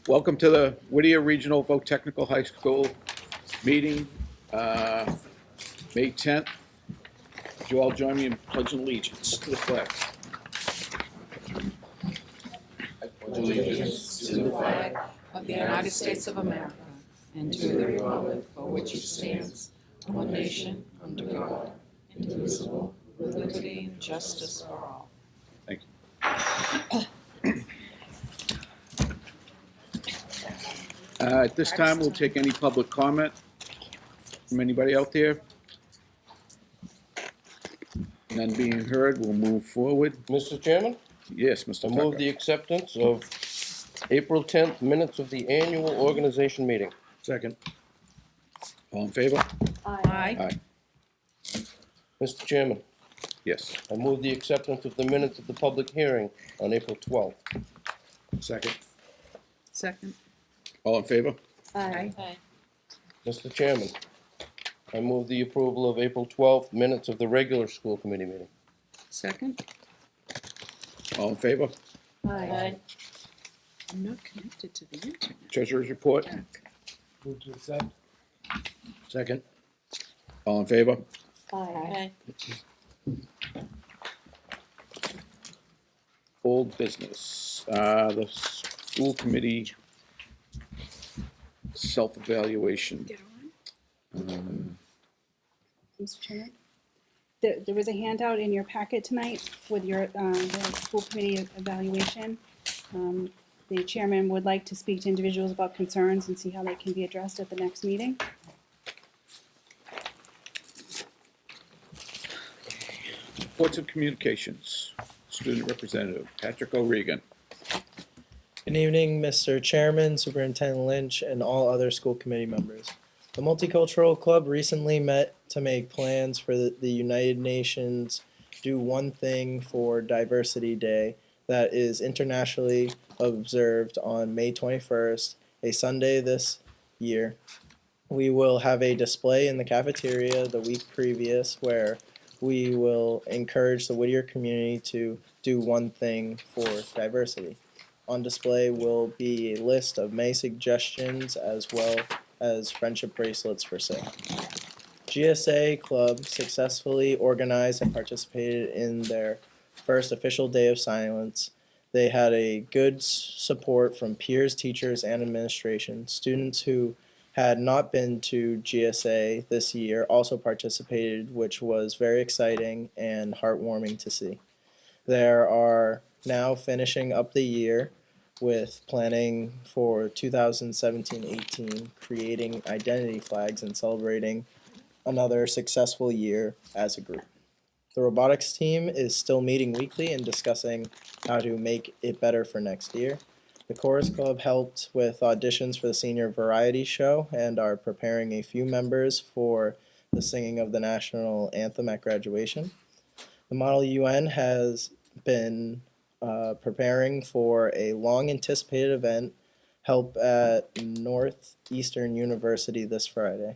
Welcome to the Whittier Regional Voc Technical High School meeting, May 10th. Would you all join me in pledging allegiance to the flag? Allegiance to the flag of the United States of America and to the republic for which it stands, one nation, under God, indivisible, with liberty and justice for all. Thank you. At this time, we'll take any public comment from anybody out there. None being heard, we'll move forward. Mr. Chairman, Yes, Mr. I move Tucker. the acceptance of April 10th minutes of the annual organization meeting. Second. All in favor? Aye. Aye. Mr. Chairman, Yes. I move the acceptance of the minutes of the public hearing on April 12th. Second. Second. All in favor? Aye. Mr. Chairman, I move the approval of April 12th minutes of the regular school committee meeting. Second. All in favor? Aye. I'm not connected to the internet. Treasurer's report? Move to accept. Second. All in favor? Aye. Old business, the school committee self-evaluation. Get on. Mr. Chairman? There was a handout in your packet tonight with your, the school committee evaluation. The chairman would like to speak to individuals about concerns and see how they can be addressed at the next meeting. Reports of communications, student representative, Patrick O'Regan. Good evening, Mr. Chairman, Superintendent Lynch, and all other school committee members. The Multicultural Club recently met to make plans for the United Nations Do One Thing for Diversity Day that is internationally observed on May 21st, a Sunday this year. We will have a display in the cafeteria the week previous where we will encourage the Whittier community to do one thing for diversity. On display will be a list of May suggestions as well as friendship bracelets for sale. GSA Club successfully organized and participated in their first official day of silence. They had a good support from peers, teachers, and administration. Students who had not been to GSA this year also participated, which was very exciting and heartwarming to see. There are now finishing up the year with planning for 2017-18, creating identity flags and celebrating another successful year as a group. The robotics team is still meeting weekly and discussing how to make it better for next year. The chorus club helped with auditions for the senior variety show and are preparing a few members for the singing of the national anthem at graduation. The Model UN has been preparing for a long anticipated event held at Northeastern University this Friday.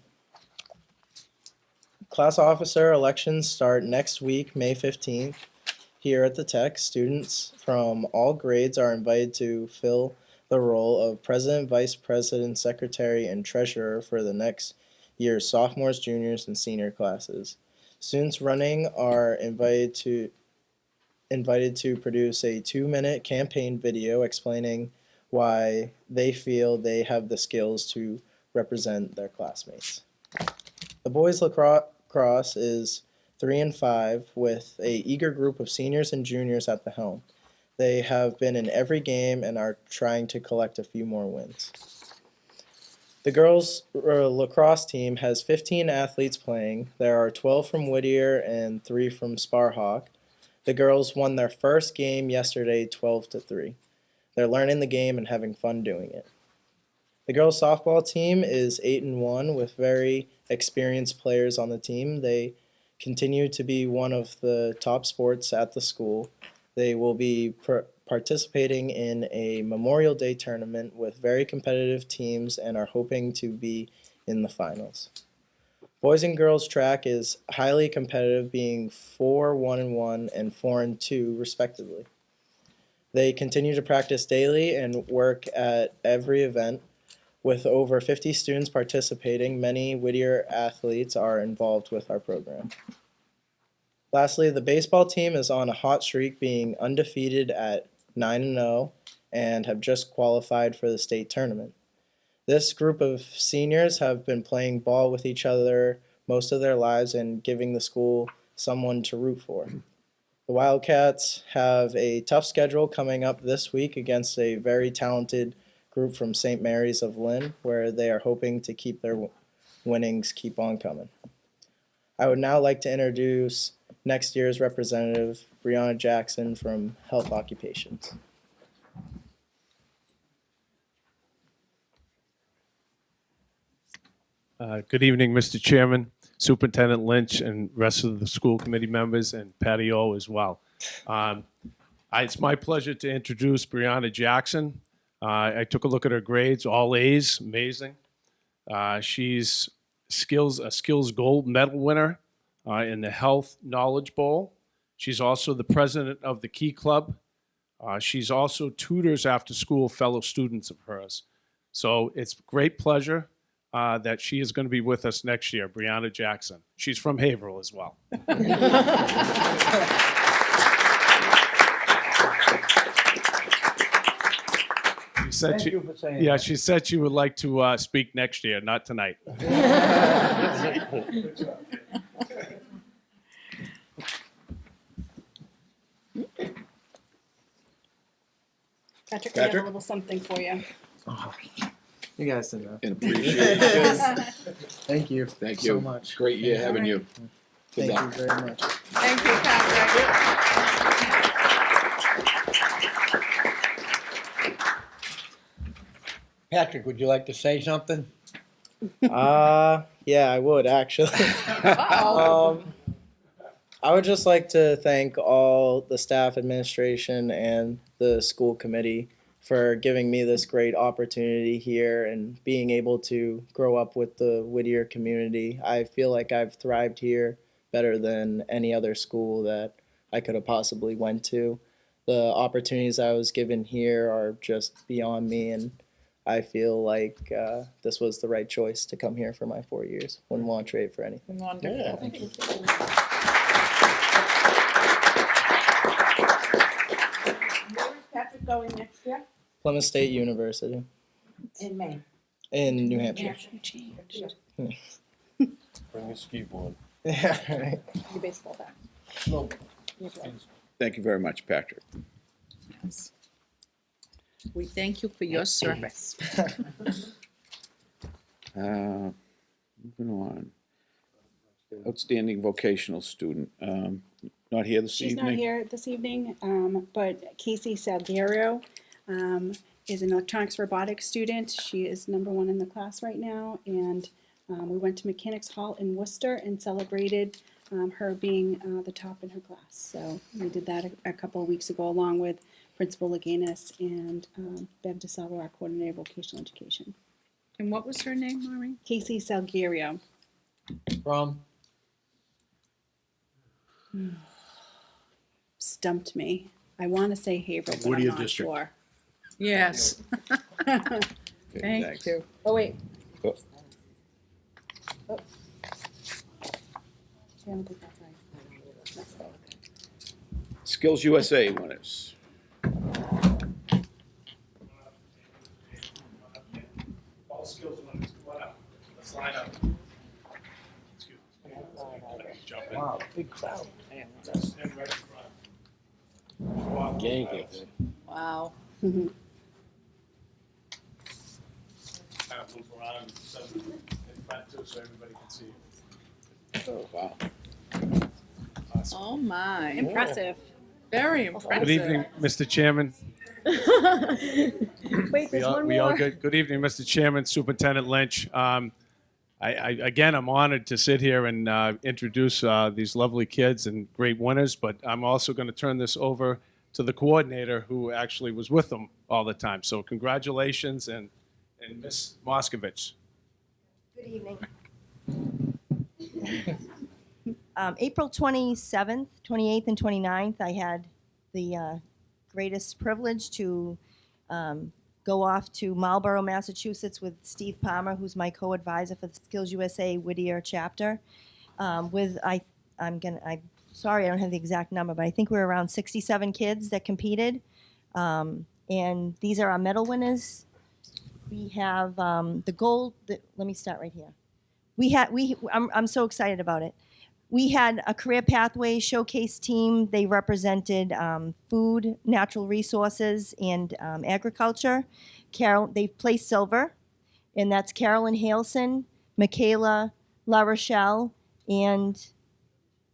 Class officer elections start next week, May 15th. Here at the Tech, students from all grades are invited to fill the role of president, vice president, secretary, and treasurer for the next year's sophomores, juniors, and senior classes. Students running are invited to produce a 2-minute campaign video explaining why they feel they have the skills to represent their classmates. The boys lacrosse is 3 and 5 with a eager group of seniors and juniors at the helm. They have been in every game and are trying to collect a few more wins. The girls' lacrosse team has 15 athletes playing. There are 12 from Whittier and 3 from Sparhawk. The girls won their first game yesterday 12-3. They're learning the game and having fun doing it. The girls' softball team is 8-1 with very experienced players on the team. They continue to be one of the top sports at the school. They will be participating in a Memorial Day tournament with very competitive teams and are hoping to be in the finals. Boys and girls track is highly competitive, being 4-1-1 and 4-2 respectively. They continue to practice daily and work at every event. With over 50 students participating, many Whittier athletes are involved with our program. Lastly, the baseball team is on a hot streak, being undefeated at 9-0 and have just qualified for the state tournament. This group of seniors have been playing ball with each other most of their lives and giving the school someone to root for. The Wildcats have a tough schedule coming up this week against a very talented group from St. Mary's of Lynn, where they are hoping to keep their winnings keep on coming. I would now like to introduce next year's representative, Brianna Jackson from Health Occupations. Good evening, Mr. Chairman, Superintendent Lynch, and rest of the school committee members, and Patty O as well. It's my pleasure to introduce Brianna Jackson. I took a look at her grades, all A's, amazing. She's a skills gold medal winner in the Health Knowledge Bowl. She's also the president of the Key Club. She's also tutors after school fellow students of hers. So it's a great pleasure that she is going to be with us next year, Brianna Jackson. She's from Haverhill as well. Thank you for saying that. She said she would like to speak next year, not tonight. Patrick, we have a Patrick? little something for you. You guys didn't know. And appreciate it. Thank you. Thank so you. much. Great year having you. Good Thank luck. you very much. Thank you, Patrick. Patrick, would you like to say something? Yeah, I would actually. Uh-oh. I would just like to thank all the staff, administration, and the school committee for giving me this great opportunity here and being able to grow up with the Whittier community. I feel like I've thrived here better than any other school that I could have possibly went to. The opportunities I was given here are just beyond me, and I feel like this was the right choice to come here for my 4 years. Wouldn't want to trade for anything. Wonderful. Where is Patrick going next year? Plymouth State University In Maine. in New Hampshire. Bring a ski board. Yeah, right. Your baseball bat. No. Thank you very much, Patrick. We thank you for your service. Moving on. Outstanding vocational student. Not here this She's evening? not here this evening, but Casey Salguero is an electronics robotics student. She is #1 in the class right now, and we went to Mechanics Hall in Worcester and celebrated her being the top in her class. So we did that a couple of weeks ago, along with Principal Laganis and Bev DeSalvo, our coordinator of vocational education. And what was her name, Maureen? Casey Salguero. From? Stumped me. I want to say Haverhill, but I'm Whittier not District. sure. Yes. Okay, Thank thanks. you. Oh, wait. Oh. Oh. I don't think that's right. That's right. Skills USA winners. All skills winners, come on up. Let's line up. Excuse me. Jump in. Wow, big crowd. Stand right in front. Yankees. Wow. Mhm. Kind of move around so in front too, so everybody can see you. Oh, wow. Awesome. Oh, my. Impressive. Very impressive. Good evening, Mr. Chairman. Wait, there's one We all more. good evening, Mr. Chairman, Superintendent Lynch. Again, I'm honored to sit here and introduce these lovely kids and great winners, but I'm also going to turn this over to the coordinator who actually was with them all the time. So congratulations, and Ms. Moskovich. Good evening. April 27th, 28th, and 29th, I had the greatest privilege to go off to Marlborough, Massachusetts with Steve Palmer, who's my co-advisor for the Skills USA Whittier chapter. I'm sorry I don't have the exact number, but I think we're around 67 kids that competed. And these are our medal winners. We have the gold. Let me start right here. I'm so excited about it. We had a career pathway showcase team. They represented food, natural resources, and agriculture. They placed silver, and that's Carolyn Halson, Michaela La Rochelle, and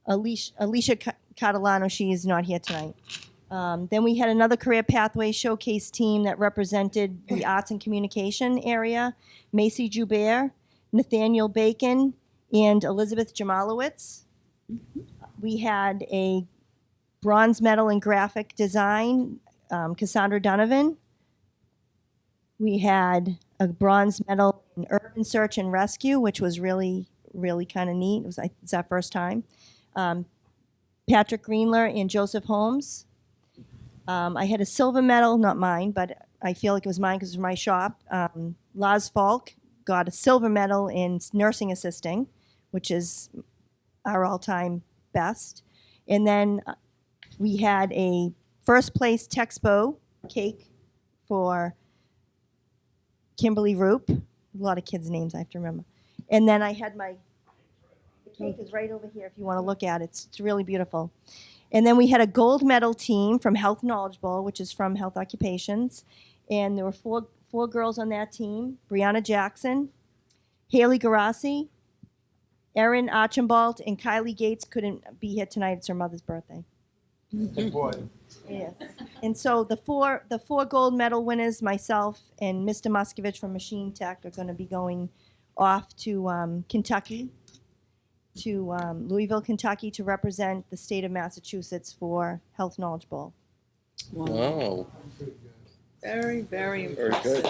Alicia Catalano. She is not here tonight. Then we had another career pathway showcase team that represented the arts and communication area. Macy Joubert, Nathaniel Bacon, and Elizabeth Jamalowitz. We had a bronze medal in graphic design, Cassandra Donovan. We had a bronze medal in urban search and rescue, which was really, really kind of neat. It's our first time. Patrick Greenler and Joseph Holmes. I had a silver medal, not mine, but I feel like it was mine because it was my shop. Laz Falk got a silver medal in nursing assisting, which is our all-time best. And then we had a first place Texpo cake for Kimberly Roop. A lot of kids' names I have to remember. And then I had the cake is right over here if you want to look at it. It's really beautiful. And then we had a gold medal team from Health Knowledge Bowl, which is from Health Occupations. And there were four girls on that team: Brianna Jackson, Haley Garassi, Erin Archibald, and Kylie Gates couldn't be here tonight. It's her mother's birthday. Important. Yes. And so the four gold medal winners, myself and Mr. Muskovich from Machine Tech, are going to be going off to Kentucky, to Louisville, Kentucky, to represent the state of Massachusetts for Health Knowledge Bowl. Wow. Very, very Very impressive. good.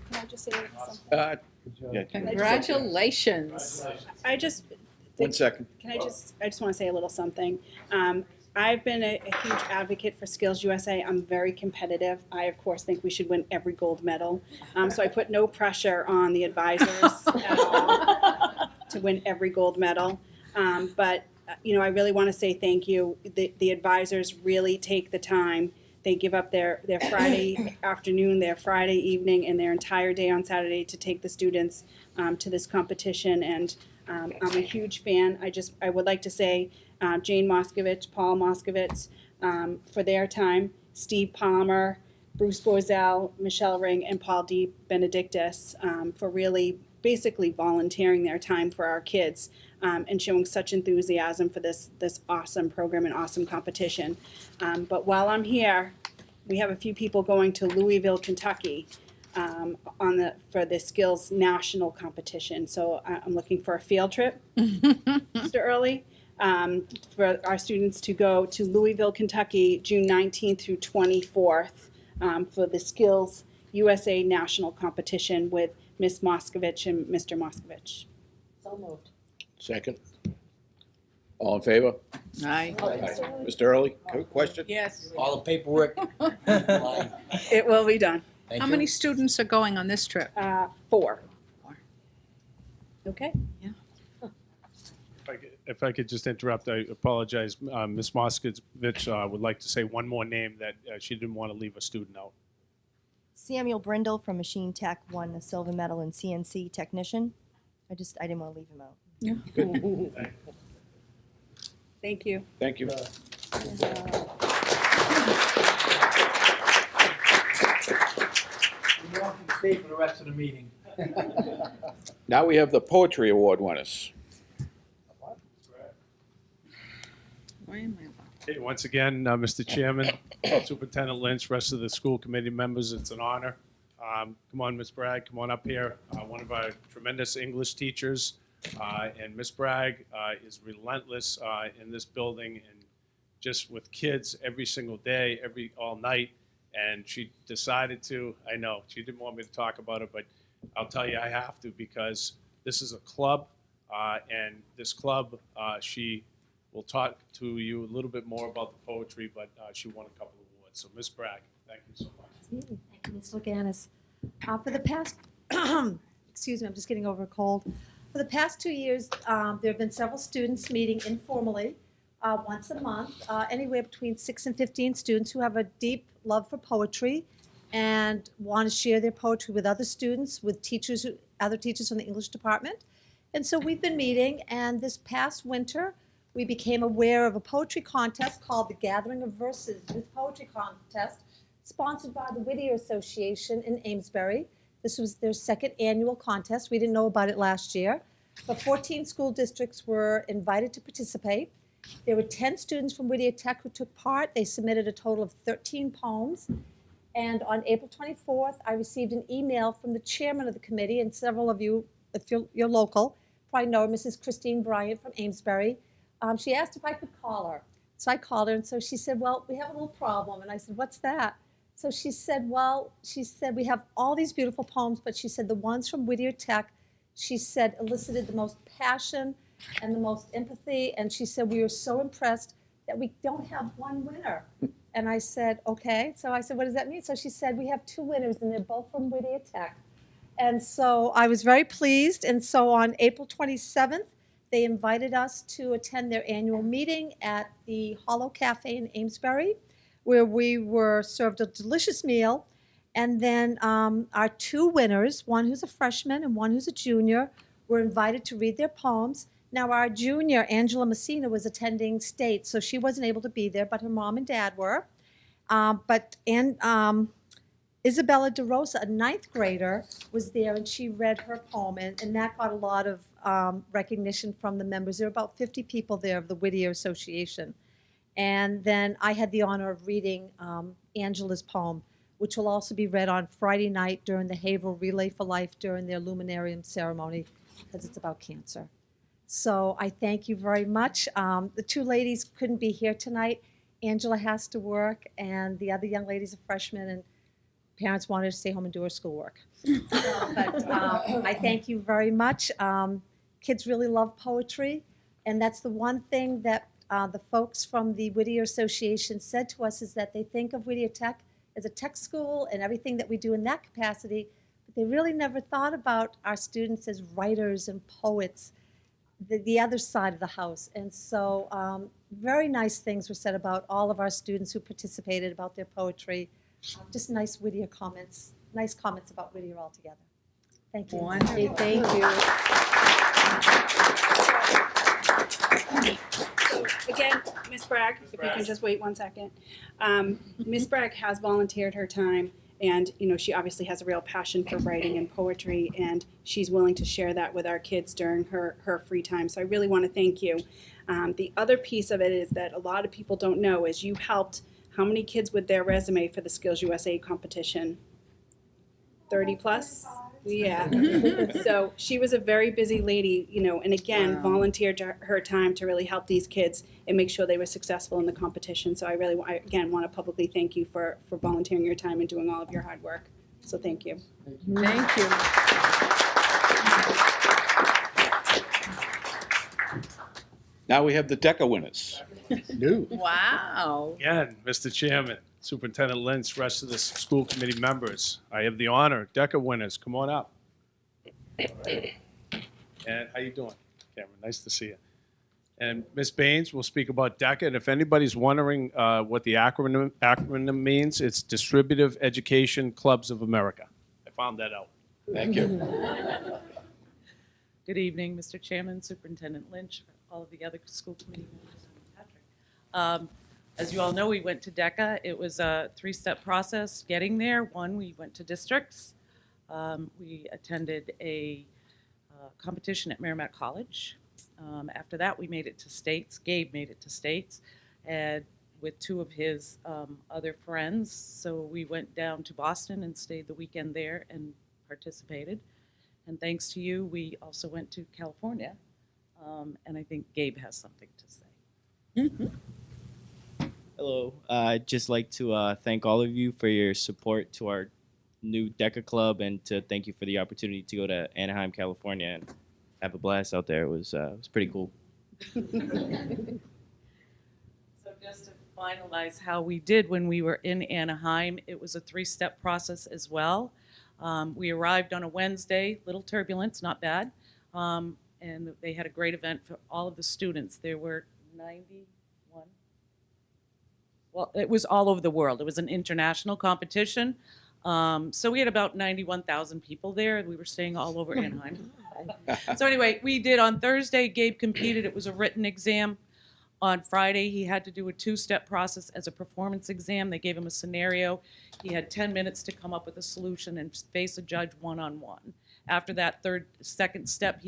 Can I just say something? Yeah, Congratulations. I just, 1 second. I just want to say a little something. I've been a huge advocate for Skills USA. I'm very competitive. I, of course, think we should win every gold medal. So I put no pressure on the advisors at all to win every gold medal. But I really want to say thank you. The advisors really take the time. They give up their Friday afternoon, their Friday evening, and their entire day on Saturday to take the students to this competition. And I'm a huge fan. I would like to say Jane Moskovich, Paul Moskovitz for their time, Steve Palmer, Bruce Borzell, Michelle Ring, and Paul D. Benedictus for really basically volunteering their time for our kids and showing such enthusiasm for this awesome program and awesome competition. But while I'm here, we have a few people going to Louisville, Kentucky for the Skills National Competition. So I'm looking for a field trip, Mr. Early, for our students to go to Louisville, Kentucky, June 19th through 24th for the Skills USA National Competition with Ms. Moskovich and Mr. Moskovich. So moved. Second. All in favor? Aye. Aye. Mr. Early, question? Yes. All the paperwork. It will be done. Thank How you. many students are going on this trip? 4. Four. Okay. If I could just interrupt, I apologize. Ms. Moskovich would like to say one more name that she didn't want to leave a student out. Samuel Brindle from Machine Tech won a silver medal in CNC technician. I didn't want to leave him out. Thank you. Thank you. You all can stay for the rest of the meeting. Now we have the Poetry Award winners. Where am I? Hey, once again, Mr. Chairman, Superintendent Lynch, rest of the school committee members, it's an honor. Come on, Ms. Bragg, come on up here. One of our tremendous English teachers. And Ms. Bragg is relentless in this building and just with kids every single day, all night. And she decided to, I know, she didn't want me to talk about it, but I'll tell you I have to because this is a club. And this club, she will talk to you a little bit more about the poetry, but she won a couple of awards. So Ms. Bragg, thank you so much. Thank you, Ms. Laganis. For the past, excuse me, I'm just getting over a cold. For the past 2 years, there have been several students meeting informally once a month, anywhere between 6 and 15 students who have a deep love for poetry and want to share their poetry with other students, with teachers, other teachers from the English department. And so we've been meeting, and this past winter, we became aware of a poetry contest called the Gathering of Verses Youth Poetry Contest, sponsored by the Whittier Association in Amesbury. This was their second annual contest. We didn't know about it last year, but 14 school districts were invited to participate. There were 10 students from Whittier Tech who took part. They submitted a total of 13 poems. And on April 24th, I received an email from the chairman of the committee, and several of you, if you're local, probably know her, Mrs. Christine Bryant from Amesbury. She asked if I could call her. So I called her, and so she said, well, we have a little problem. And I said, what's that? So she said, we have all these beautiful poems, but she said the ones from Whittier Tech, she said, elicited the most passion and the most empathy. And she said, we were so impressed that we don't have one winner. And I said, okay. So I said, what does that mean? So she said, we have 2 winners, and they're both from Whittier Tech. And so I was very pleased. And so on April 27th, they invited us to attend their annual meeting at the Hollow Cafe in Amesbury, where we were served a delicious meal. And then our 2 winners, one who's a freshman and one who's a junior, were invited to read their poems. Now, our junior, Angela Messina, was attending state, so she wasn't able to be there, but her mom and dad were. Isabella DeRosa, a 9th grader, was there, and she read her poem, and that got a lot of recognition from the members. There were about 50 people there of the Whittier Association. And then I had the honor of reading Angela's poem, which will also be read on Friday night during the Haverhill Relay for Life during their luminarium ceremony, because it's about cancer. So I thank you very much. The 2 ladies couldn't be here tonight. Angela has to work, and the other young lady's a freshman, and parents wanted her to stay home and do her schoolwork. But I thank you very much. Kids really love poetry, and that's the one thing that the folks from the Whittier Association said to us, is that they think of Whittier Tech as a tech school and everything that we do in that capacity, but they really never thought about our students as writers and poets, the other side of the house. And so very nice things were said about all of our students who participated, about their poetry. Just nice Whittier comments, nice comments about Whittier altogether. Thank you. Wonderful. Thank you. Again, Ms. Bragg, if you can just wait 1 second. Ms. Bragg has volunteered her time, and she obviously has a real passion for writing and poetry, and she's willing to share that with our kids during her free time. So I really want to thank you. The other piece of it is that a lot of people don't know is you helped how many kids with their resume for the Skills USA competition? 30 plus? Yeah. So she was a very busy lady, and again, volunteered her time to really help these kids and make sure they were successful in the competition. So I really, again, want to publicly thank you for volunteering your time and doing all of your hard work. So thank you. Thank you. Now we have the DECA winners. New. Wow. Again, Mr. Chairman, Superintendent Lynch, rest of the school committee members, I have the honor, DECA winners, come on up. And how you doing, Cameron? Nice to see you. And Ms. Baines will speak about DECA, and if anybody's wondering what the acronym means, it's Distributive Education Clubs of America. I found that out. Thank you. Good evening, Mr. Chairman, Superintendent Lynch, all of the other school committee members, and Patrick. As you all know, we went to DECA. It was a 3-step process getting there. One, we went to districts. We attended a competition at Merrimack College. After that, we made it to states. Gabe made it to states, and with 2 of his other friends. So we went down to Boston and stayed the weekend there and participated. And thanks to you, we also went to California. And I think Gabe has something to say. Hello. I'd just like to thank all of you for your support to our new DECA club, and to thank you for the opportunity to go to Anaheim, California. And have a blast out there. It was pretty cool. So just to finalize how we did when we were in Anaheim, it was a 3-step process as well. We arrived on a Wednesday, little turbulence, not bad. And they had a great event for all of the students. There were 91. Well, it was all over the world. It was an international competition. So we had about 91,000 people there. We were staying all over Anaheim. So anyway, we did on Thursday, Gabe competed. It was a written exam. On Friday, he had to do a 2-step process as a performance exam. They gave him a scenario. He had 10 minutes to come up with a solution and face a judge one-on-one. After that second step,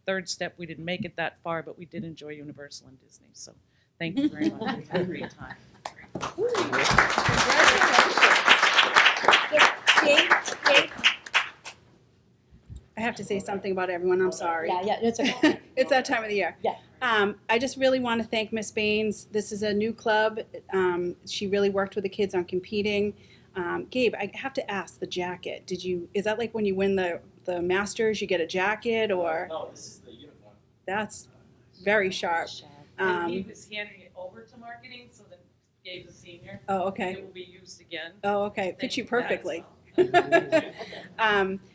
third step, we didn't make it that far, but we did enjoy Universal and Disney. So thank you very much. We had a great time. Dave, I have to say something about everyone. I'm sorry. Yeah, it's okay. It's that time of the year. Yeah. I just really want to thank Miss Baines. This is a new club. She really worked with the kids on competing. Gabe, I have to ask, the jacket. Is that like when you win the Masters, you get a jacket, or? No, this is the uniform. That's very sharp. And he was handing it over to marketing, so then Gabe's a senior. Oh, okay. It will be used again. Oh, okay. Fits you Thank you, perfectly. Pat,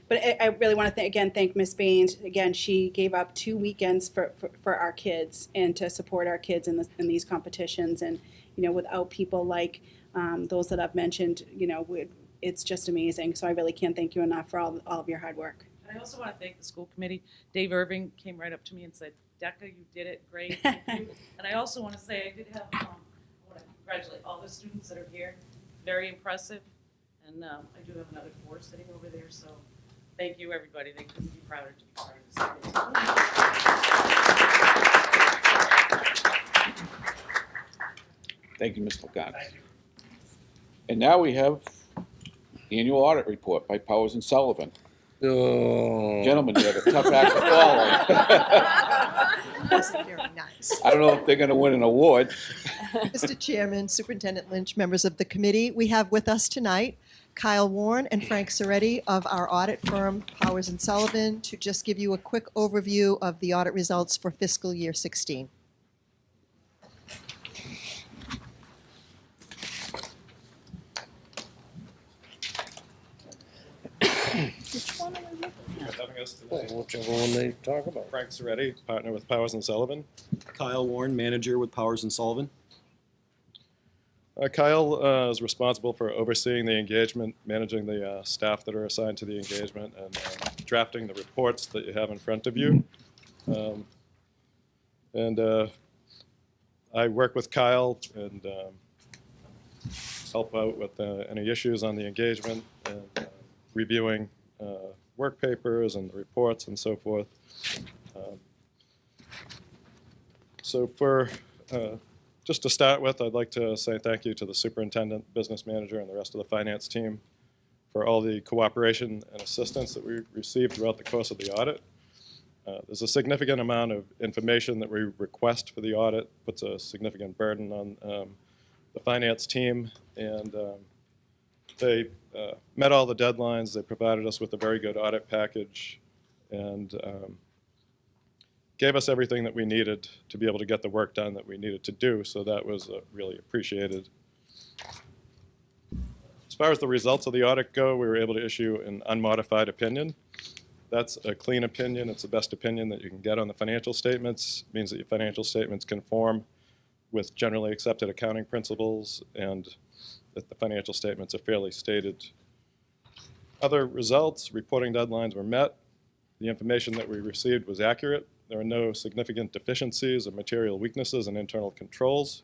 But I really want to thank Miss Baines. Again, she gave up 2 weekends for our kids and to support our kids in these competitions. And, without people like those that I've mentioned, it's just amazing. So I really can't thank you enough for all of your hard work. I also want to thank the school committee. Dave Irving came right up to me and said, "Decca, you did it great. Thank you." And I also want to say I did have, I want to congratulate all the students that are here. Very impressive. And I do have another 4 sitting over there. So thank you, everybody. They couldn't be prouder to be part of this. Thank you, Mr. Lagana. And now we have the annual audit report by Powers and Sullivan. Oh. Gentlemen, you have a tough act to follow. Wasn't very nice. I don't know if they're going to win an award. Mr. Chairman, Superintendent Lynch, members of the committee, we have with us tonight Kyle Warren and Frank Soretti of our audit firm, Powers and Sullivan, to just give you a quick overview of the audit results for fiscal year 16. Having us today. Whichever one they talk about. Frank Soretti, partner with Powers and Sullivan. Kyle Warren, manager with Powers and Sullivan. Kyle is responsible for overseeing the engagement, managing the staff that are assigned to the engagement, and drafting the reports that you have in front of you. I work with Kyle and help out with any issues on the engagement and reviewing work papers and the reports and so forth. Just to start with, I'd like to say thank you to the superintendent, business manager, and the rest of the finance team for all the cooperation and assistance that we received throughout the course of the audit. There's a significant amount of information that we request for the audit, puts a significant burden on the finance team, and they met all the deadlines. They provided us with a very good audit package and gave us everything that we needed to be able to get the work done that we needed to do, so that was really appreciated. As far as the results of the audit go, we were able to issue an unmodified opinion. That's a clean opinion. It's the best opinion that you can get on the financial statements. It means that your financial statements conform with generally accepted accounting principles and that the financial statements are fairly stated. Other results, reporting deadlines were met. The information that we received was accurate. There are no significant deficiencies or material weaknesses in internal controls.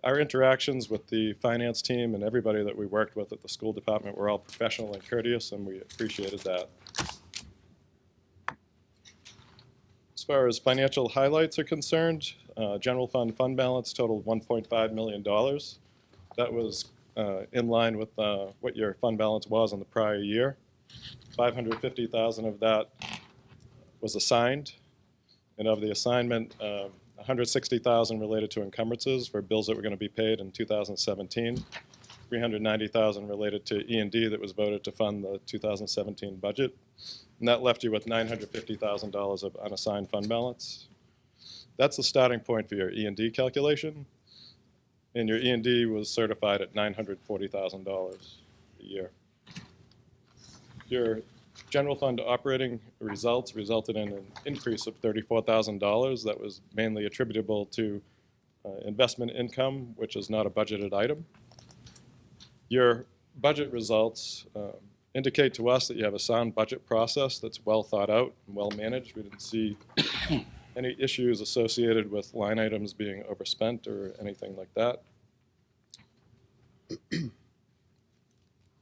Our interactions with the finance team and everybody that we worked with at the school department were all professional and courteous, and we appreciated that. As far as financial highlights are concerned, general fund balance totaled $1.5 million. That was in line with what your fund balance was in the prior year. $550,000 of that was assigned, and of the assignment, $160,000 related to encumbrances for bills that were going to be paid in 2017. $390,000 related to E&D that was voted to fund the 2017 budget. And that left you with $950,000 of unassigned fund balance. That's the starting point for your E&D calculation. And your E&D was certified at $940,000 a year. Your general fund operating results resulted in an increase of $34,000 that was mainly attributable to investment income, which is not a budgeted item. Your budget results indicate to us that you have a sound budget process that's well thought out and well managed. We didn't see any issues associated with line items being overspent or anything like that.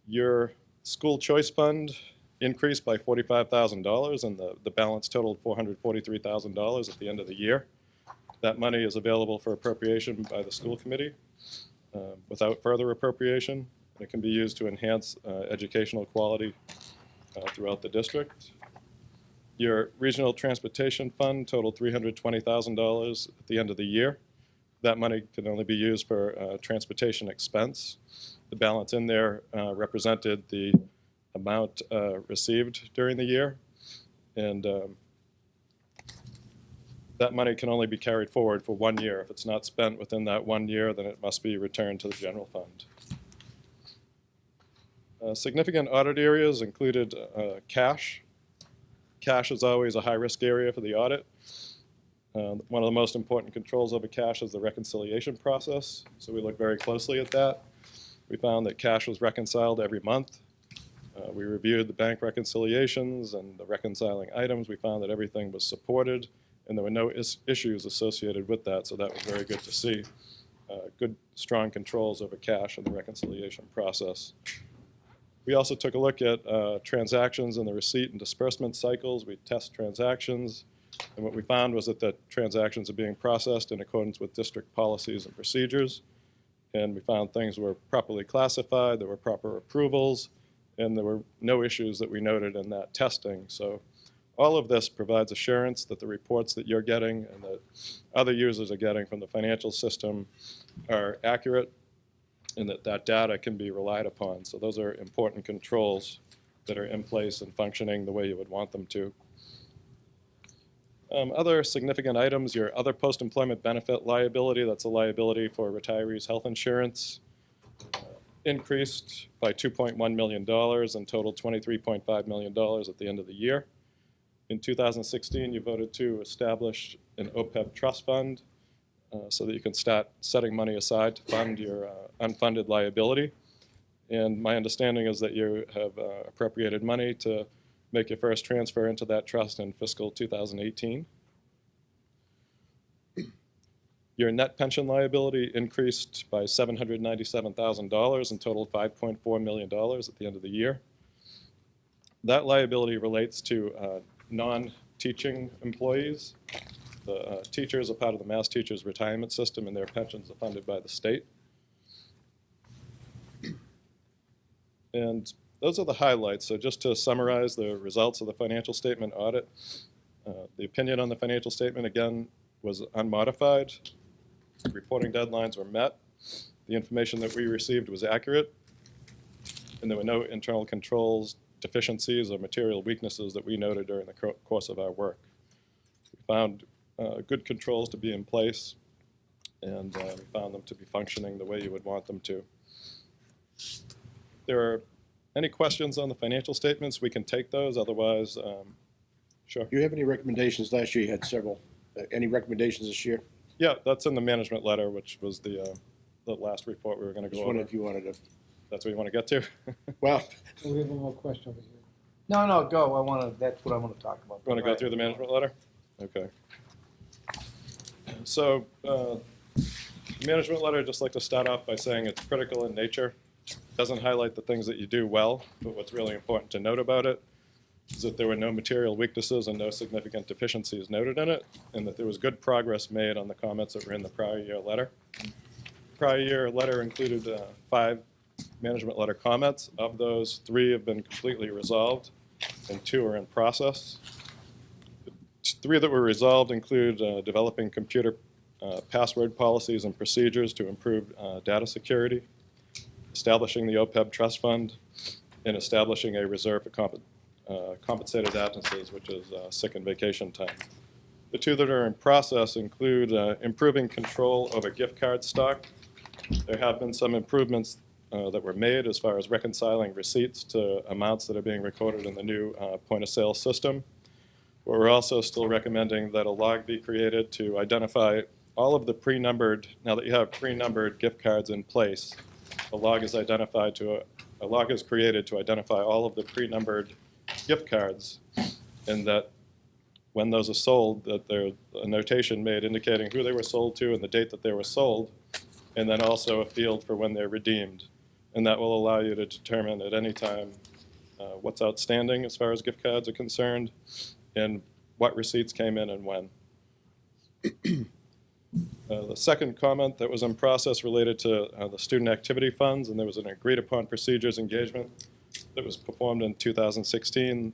Your school choice fund increased by $45,000, and the balance totaled $443,000 at the end of the year. That money is available for appropriation by the school committee without further appropriation. It can be used to enhance educational quality throughout the district. Your regional transportation fund totaled $320,000 at the end of the year. That money can only be used for transportation expense. The balance in there represented the amount received during the year, and that money can only be carried forward for 1 year. If it's not spent within that 1 year, then it must be returned to the general fund. Significant audit areas included cash. Cash is always a high-risk area for the audit. One of the most important controls over cash is the reconciliation process, so we look very closely at that. We found that cash was reconciled every month. We reviewed the bank reconciliations and the reconciling items. We found that everything was supported, and there were no issues associated with that, so that was very good to see. Good, strong controls over cash in the reconciliation process. We also took a look at transactions in the receipt and disbursement cycles. We test transactions, and what we found was that the transactions are being processed in accordance with district policies and procedures. And we found things were properly classified, there were proper approvals, and there were no issues that we noted in that testing. So all of this provides assurance that the reports that you're getting and that other users are getting from the financial system are accurate and that that data can be relied upon. So those are important controls that are in place and functioning the way you would want them to. Other significant items, your other post-employment benefit liability, that's a liability for retirees' health insurance, increased by $2.1 million and totaled $23.5 million at the end of the year. In 2016, you voted to establish an OPEB trust fund so that you can start setting money aside to fund your unfunded liability. And my understanding is that you have appropriated money to make your first transfer into that trust in fiscal 2018. Your net pension liability increased by $797,000 and totaled $5.4 million at the end of the year. That liability relates to non-teaching employees. The teachers are part of the Mass Teachers Retirement System, and their pensions are funded by the state. And those are the highlights. So just to summarize the results of the financial statement audit, the opinion on the financial statement, again, was unmodified. Reporting deadlines were met. The information that we received was accurate, and there were no internal controls, deficiencies, or material weaknesses that we noted during the course of our work. We found good controls to be in place, and we found them to be functioning the way you would want them to. There are any questions on the financial statements? We can take those. Otherwise, sure. Do you have any recommendations? Last year you had several. Any recommendations this year? Yeah, that's in the management letter, which was the last report we were going to go over. If you wanted to. That's what you want to get to? Well. We have one more question over here. No, go. That's what I want to talk about. You want to go through the management letter? Okay. So, management letter, I'd just like to start off by saying it's critical in nature. It doesn't highlight the things that you do well, but what's really important to note about it is that there were no material weaknesses and no significant deficiencies noted in it, and that there was good progress made on the comments that were in the prior year letter. The prior year letter included 5 management letter comments. Of those, 3 have been completely resolved, and 2 are in process. The 3 that were resolved include developing computer password policies and procedures to improve data security, establishing the OPEB trust fund, and establishing a reserve for compensated absences, which is sick and vacation time. The two that are in process include improving control over gift card stock. There have been some improvements that were made as far as reconciling receipts to amounts that are being recorded in the new point-of-sale system. But we're also still recommending that a log be created to identify all of the pre-numbered, now that you have pre-numbered gift cards in place, a log is created to identify all of the pre-numbered gift cards, and that when those are sold, that there's a notation made indicating who they were sold to and the date that they were sold, and then also a field for when they're redeemed. And that will allow you to determine at any time what's outstanding as far as gift cards are concerned, and what receipts came in and when. The second comment that was in process related to the student activity funds, and there was an agreed upon procedures engagement that was performed in 2016.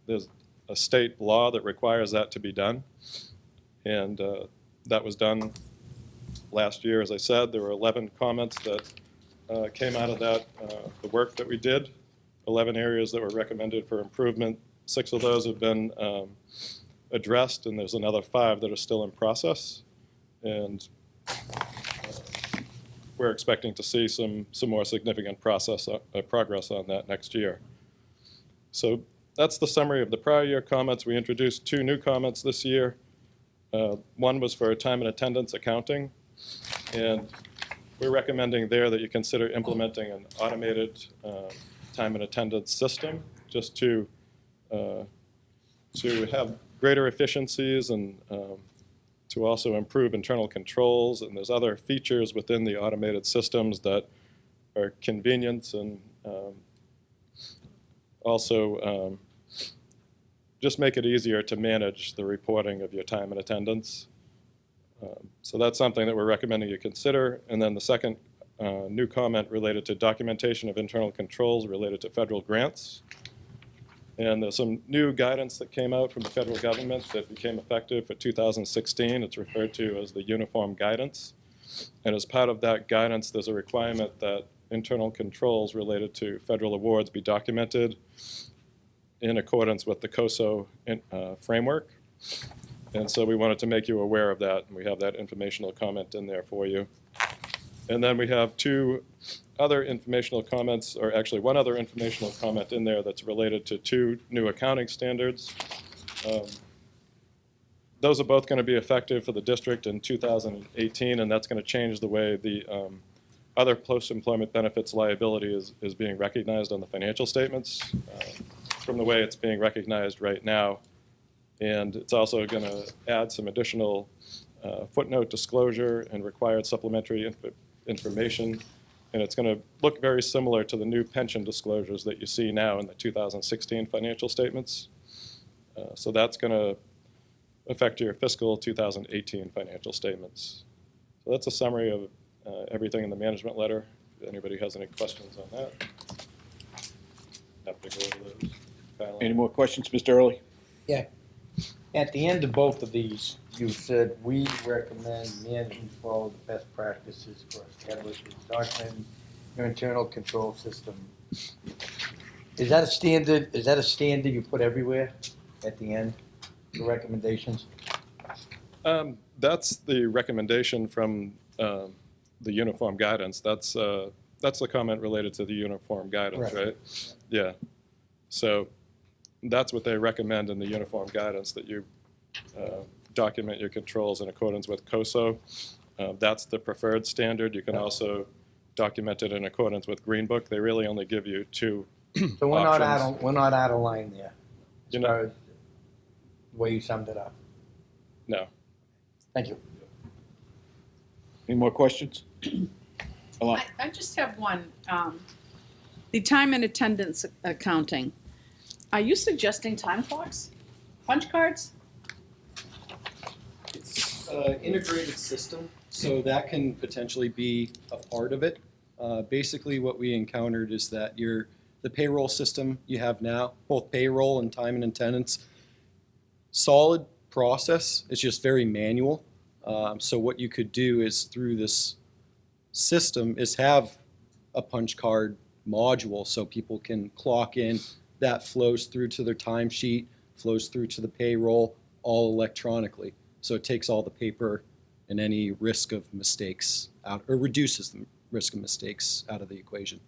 There's a state law that requires that to be done, and that was done last year. As I said, there were 11 comments that came out of that, the work that we did, 11 areas that were recommended for improvement. 6 of those have been addressed, and there's another 5 that are still in process. And we're expecting to see some more significant progress on that next year. So that's the summary of the prior year comments. We introduced 2 new comments this year. One was for time and attendance accounting, and we're recommending there that you consider implementing an automated time and attendance system just to have greater efficiencies and to also improve internal controls. And there's other features within the automated systems that are convenience and also just make it easier to manage the reporting of your time and attendance. So that's something that we're recommending you consider. And then the second new comment related to documentation of internal controls related to federal grants. And there's some new guidance that came out from the federal government that became effective for 2016. It's referred to as the Uniform Guidance. And as part of that guidance, there's a requirement that internal controls related to federal awards be documented in accordance with the COSO framework. And so we wanted to make you aware of that, and we have that informational comment in there for you. And then we have 2 other informational comments, or actually 1 other informational comment in there that's related to 2 new accounting standards. Those are both going to be effective for the district in 2018, and that's going to change the way the other post-employment benefits liability is being recognized on the financial statements from the way it's being recognized right now. And it's also going to add some additional footnote disclosure and required supplementary information. And it's going to look very similar to the new pension disclosures that you see now in the 2016 financial statements. So that's going to affect your fiscal 2018 financial statements. So that's a summary of everything in the management letter. If anybody has any questions on that, happy to go over those. Kyle? Any more questions, Mr. Early? Yeah. At the end of both of these, you said, we recommend management follow the best practices for establishing documenting your internal control system. Is that a standard? Is that a standard you put everywhere at the end, the recommendations? That's the recommendation from the uniform guidance. That's the comment related to the uniform guidance, right? Yeah. So that's what they recommend in the uniform guidance, that you document your controls in accordance with COSO. That's the preferred standard. You can also document it in accordance with Green Book. They really only give you 2 So we're options. not out of line there. You know, The way you summed it up. no. Thank you. Any more questions? I just have one. The time and attendance accounting. Are you suggesting time clocks? Punch cards? It's an integrated system, so that can potentially be a part of it. Basically, what we encountered is that the payroll system you have now, both payroll and time and attendance, solid process. It's just very manual. So what you could do is through this system is have a punch card module so people can clock in. That flows through to their timesheet, flows through to the payroll, all electronically. So it takes all the paper and any risk of mistakes out, or reduces the risk of mistakes out of the equation.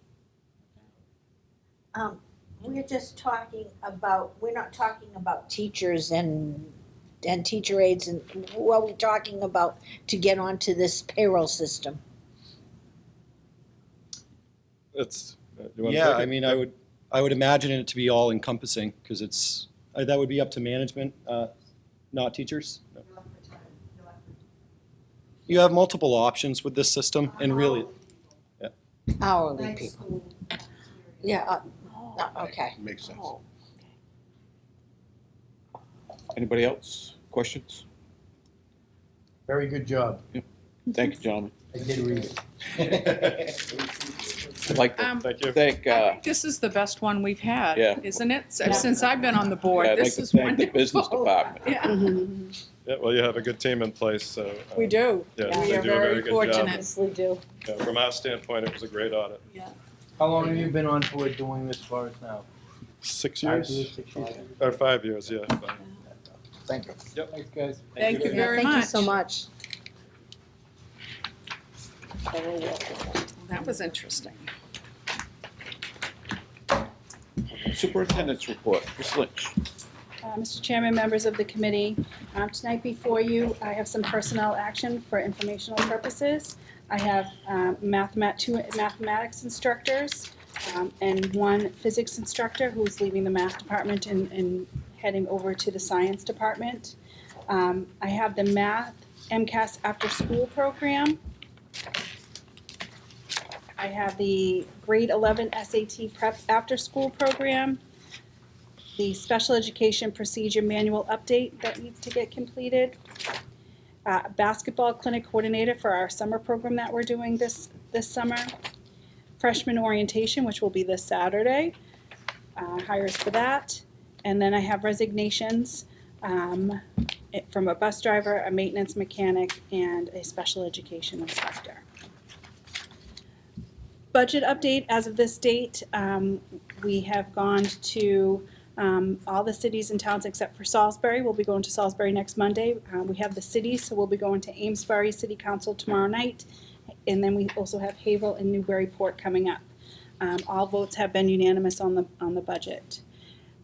We're just talking about, we're not talking about teachers and teacher aides, and what are we talking about to get onto this payroll system? It's, you wanna Yeah, take it? I mean, I would imagine it to be all encompassing, because it's, that would be up to management, not teachers. No. You have multiple options with this system, and really, Hourly people. Yeah, okay. Makes sense. Anybody else? Questions? Very good job. Thank you, gentlemen. I did read it. I'd like to Thank you. thank, This is the best one we've had, Yeah. isn't it? Since I've been on the board, I'd like this to is thank wonderful. the business department. Yeah, Yeah, well, you have a good team in place, so. we do. Yeah, We they are do a very very good job. fortunate. We do. Yeah, from our standpoint, it was a great audit. How long have you been on board doing this for us now? 6 5 years? years, 6 years? Or 5 years, yeah. Thank you. Yep. Thanks, guys. Thank you very Thank much. you so much. That was interesting. Superintendent's report, Ms. Lynch. Mr. Chairman, members of the committee, tonight before you, I have some personnel action for informational purposes. I have two mathematics instructors and one physics instructor who's leaving the math department and heading over to the science department. I have the math MCAS after-school program. I have the grade 11 SAT prep after-school program, the special education procedure manual update that needs to get completed, basketball clinic coordinator for our summer program that we're doing this summer, freshman orientation, which will be this Saturday, hires for that, and then I have resignations from a bus driver, a maintenance mechanic, and a special education instructor. Budget update, as of this date, we have gone to all the cities and towns except for Salisbury. We'll be going to Salisbury next Monday. We have the cities, so we'll be going to Amesbury City Council tomorrow night. And then we also have Haverhill and Newburyport coming up. All votes have been unanimous on the budget.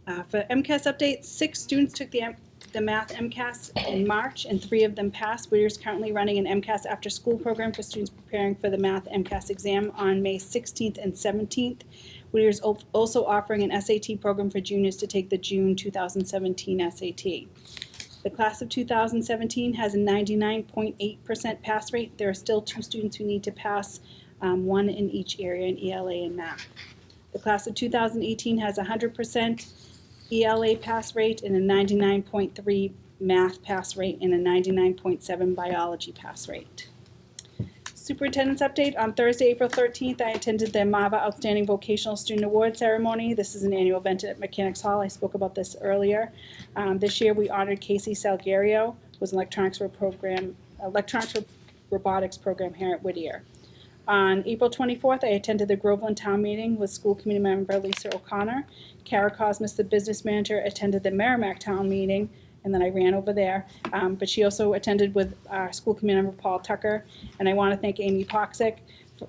For MCAS update, 6 students took the math MCAS in March, and 3 of them passed. Whittier's currently running an MCAS after-school program for students preparing for the math MCAS exam on May 16th and 17th. Whittier's also offering an SAT program for juniors to take the June 2017 SAT. The class of 2017 has a 99.8% pass rate. There are still 2 students who need to pass, 1 in each area in ELA and math. The class of 2018 has a 100% ELA pass rate and a 99.3 math pass rate and a 99.7 biology pass rate. Superintendent's update, on Thursday, April 13th, I attended the MAVA Outstanding Vocational Student Award Ceremony. This is an annual event at Mechanics Hall. I spoke about this earlier. This year, we honored Casey Salgario, who was an electronics robotics program here at Whittier. On April 24th, I attended the Groveland Town Meeting with school committee member Lisa O'Connor. Kara Cosmas, the business manager, attended the Merrimack Town Meeting, and then I ran over there. But she also attended with our school committee member Paul Tucker. And I want to thank Amy Poxick,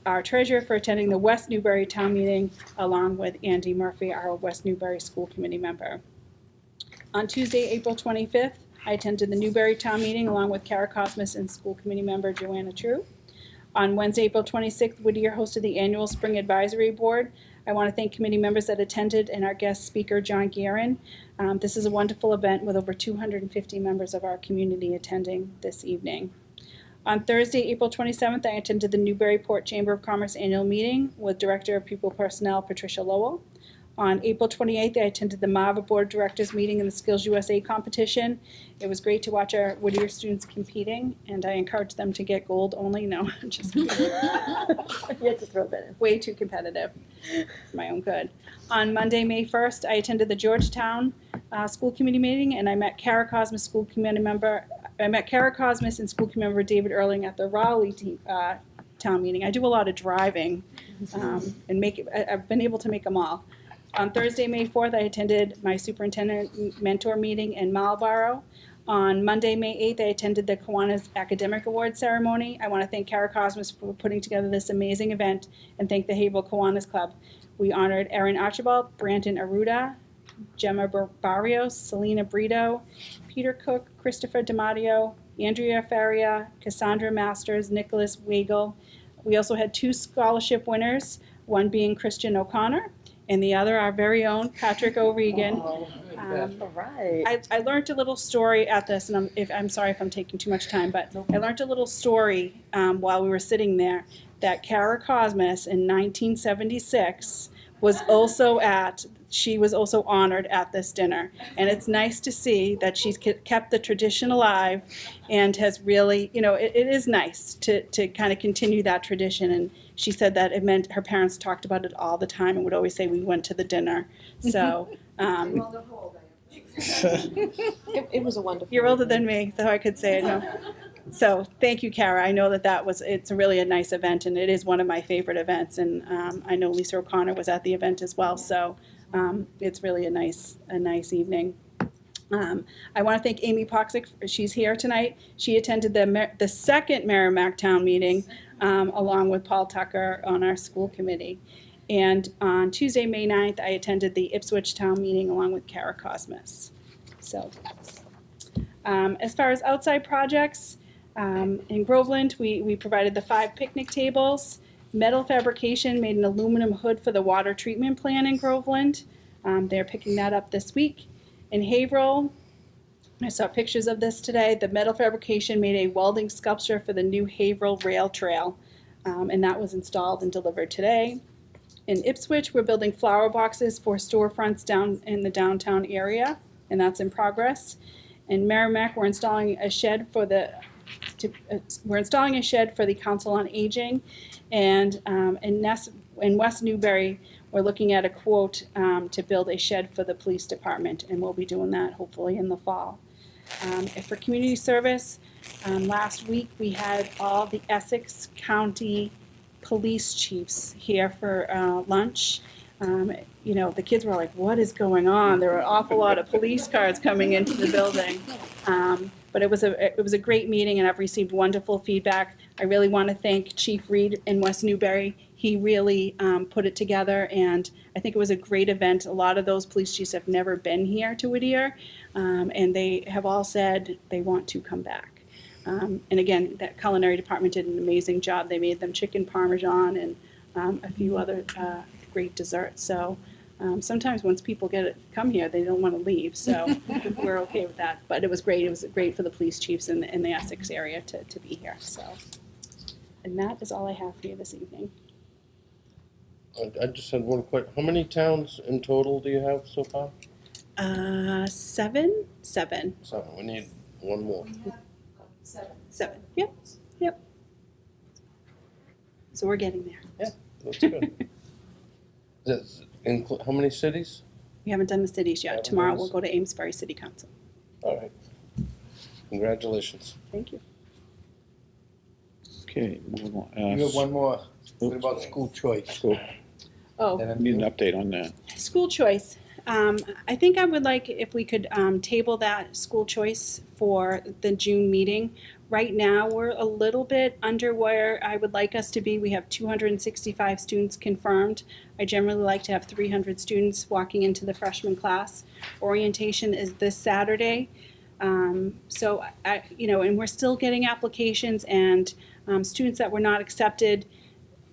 our treasurer, for attending the West Newbury Town Meeting, along with Andy Murphy, our West Newbury school committee member. On Tuesday, April 25th, I attended the Newbury Town Meeting along with Kara Cosmas and school committee member Joanna True. On Wednesday, April 26th, Whittier hosted the annual Spring Advisory Board. I want to thank committee members that attended and our guest speaker, John Guerin. This is a wonderful event with over 250 members of our community attending this evening. On Thursday, April 27th, I attended the Newburyport Chamber of Commerce annual meeting with Director of Pupil Personnel, Patricia Lowell. On April 28th, I attended the MAVA Board of Directors meeting in the Skills USA competition. It was great to watch our Whittier students competing, and I encouraged them to get gold only. No, I'm just kidding. You have to throw that in. Way too competitive for my own good. On Monday, May 1st, I attended the Georgetown School Committee meeting, and I met Kara Cosmas, school committee member. I met Kara Cosmas and school committee member David Erling at the Raleigh town meeting. I do a lot of driving and I've been able to make them all. On Thursday, May 4th, I attended my superintendent mentor meeting in Marlborough. On Monday, May 8th, I attended the Kiwanis Academic Awards ceremony. I want to thank Kara Cosmos for putting together this amazing event and thank the Haverhill Kiwanis Club. We honored Erin Archibald, Brandon Aruda, Gemma Barrios, Selena Brito, Peter Cook, Christopher DiMatteo, Andrea Faria, Cassandra Masters, Nicholas Weigel. We also had 2 scholarship winners, one being Christian O'Connor, and the other our very own Patrick O'Regan. All right. I learned a little story at this, and I'm sorry if I'm taking too much time, but I learned a little story while we were sitting there that Kara Cosmos in 1976 was also honored at this dinner. And it's nice to see that she's kept the tradition alive and has really, it is nice to kind of continue that tradition. And she said that it meant her parents talked about it all the time and would always say we went to the dinner. So It was a wonderful. you're older than me, so I could say it. No. So thank you, Kara. I know it's really a nice event, and it is one of my favorite events. And I know Lisa O'Connor was at the event as well. So it's really a nice evening. I want to thank Amy Poxick. She's here tonight. She attended the second Merrimack Town meeting along with Paul Tucker on our school committee. And on Tuesday, May 9th, I attended the Ipswich Town meeting along with Kara Cosmos. So as far as outside projects, in Groveland, we provided the 5 picnic tables. Metal Fabrication made an aluminum hood for the water treatment plant in Groveland. They're picking that up this week. In Haverhill, I saw pictures of this today. The Metal Fabrication made a welding sculpture for the new Haverhill Rail Trail, and that was installed and delivered today. In Ipswich, we're building flower boxes for storefronts down in the downtown area, and that's in progress. In Merrimack, we're installing a shed for the Council on Aging, and in West Newbury, we're looking at a quote to build a shed for the police department, and we'll be doing that hopefully in the fall. And for community service, last week we had all the Essex County police chiefs here for lunch. The kids were like, what is going on? There were an awful lot of police cars coming into the building. But it was a great meeting, and I've received wonderful feedback. I really want to thank Chief Reed in West Newbury. He really put it together, and I think it was a great event. A lot of those police chiefs have never been here to Whittier, and they have all said they want to come back. And again, that culinary department did an amazing job. They made them chicken parmesan and a few other great desserts. So sometimes once people come here, they don't want to leave. So we're okay with that. But it was great. It was great for the police chiefs in the Essex area to be here. So, and that is all I have for you this evening. I just had one quick. How many towns in total do you have so far? 7. 7. We need one more. 7. Yep. So we're getting there. Yeah, that's good. How many cities? We haven't done the cities yet. 7 Tomorrow days. we'll go to Amesbury City Council. All right. Congratulations. Thank you. Okay, moving on. You have one more. What about school choice? School. Oh, Need an update on that. school choice. I think I would like if we could table that school choice for the June meeting. Right now, we're a little bit under where I would like us to be. We have 265 students confirmed. I generally like to have 300 students walking into the freshman class. Orientation is this Saturday. So, and we're still getting applications, and students that were not accepted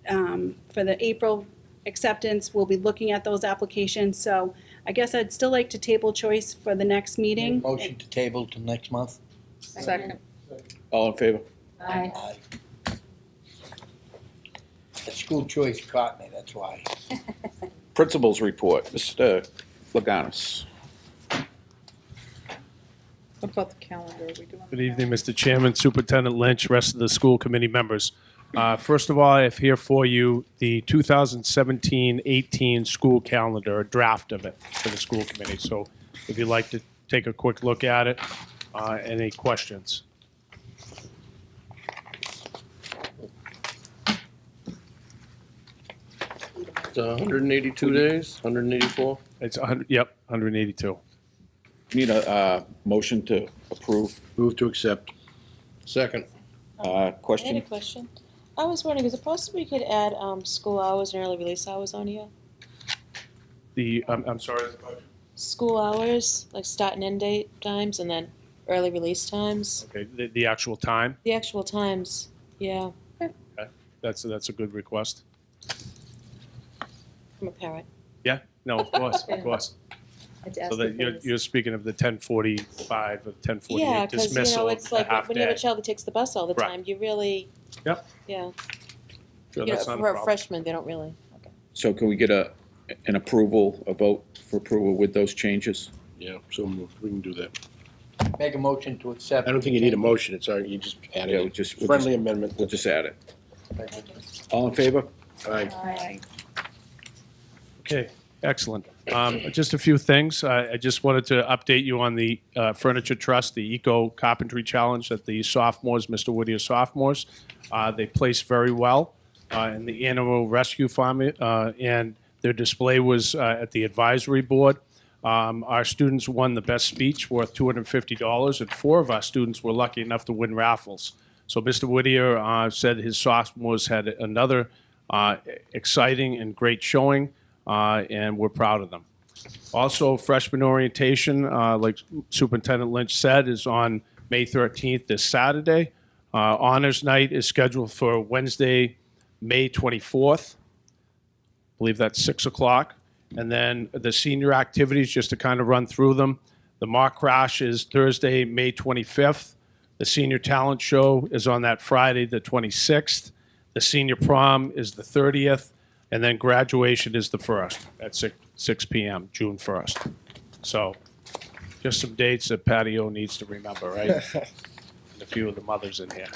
for the April acceptance, we'll be looking at those applications. So I guess I'd still like to table choice for the next meeting. Motion to table till next month? Second. All in favor? Aye. The school choice caught me, that's why. Principals report, Mr. Laganis. What about the calendar? Are we doing? Good evening, Mr. Chairman, Superintendent Lynch, rest of the school committee members. First of all, I have here for you the 2017-18 school calendar, a draft of it for the school committee. So if you'd like to take a quick look at it, any questions? It's 182 days, 184. It's 100, yep, 182. Need a motion to approve. Move to accept. Second. I had a Question? question. I was wondering, is it possible we could add school hours and early release hours on here? I'm sorry. School hours, like start and end date times, and then early release times. Okay, the actual time. The actual times, yeah, That's a good request. I'm a parent. Yeah. No, of course, of course. I'd ask So that because- you're speaking of the 10:45 or 10:48 Yeah, because, dismissal it's of the like half when you have a day. child that takes the bus all the Right. time, you really, Yep. yeah. Sure, You know, that's not a for a problem. freshman, they don't really. So can we get an approval, a vote for approval with those changes? Yeah, so moved. We can do that. Make a motion to accept. I don't think you need a motion. It's already, you just add Yeah, it. we'll in. just- Friendly amendment. We'll just add it. Thank you. All in favor? Aye. Okay, excellent. Just a few things. I just wanted to update you on the Furniture Trust, the Eco Carpentry Challenge that the sophomores, Mr. Whittier sophomores, they placed very well in the Animal Rescue Farm, and their display was at the advisory board. Our students won the best speech worth $250, and 4 of our students were lucky enough to win raffles. So Mr. Whittier said his sophomores had another exciting and great showing, and we're proud of them. Also, freshman orientation, like Superintendent Lynch said, is on May 13th, this Saturday. Honors Night is scheduled for Wednesday, May 24th. I believe that's 6 o'clock. And then the senior activities, just to kind of run through them. The mock crash is Thursday, May 25th. The senior talent show is on that Friday, the 26th. The senior prom is the 30th. And then graduation is the 1st at 6 p.m., June 1st. So just some dates that Patio needs to remember, right? And a few of the mothers in here.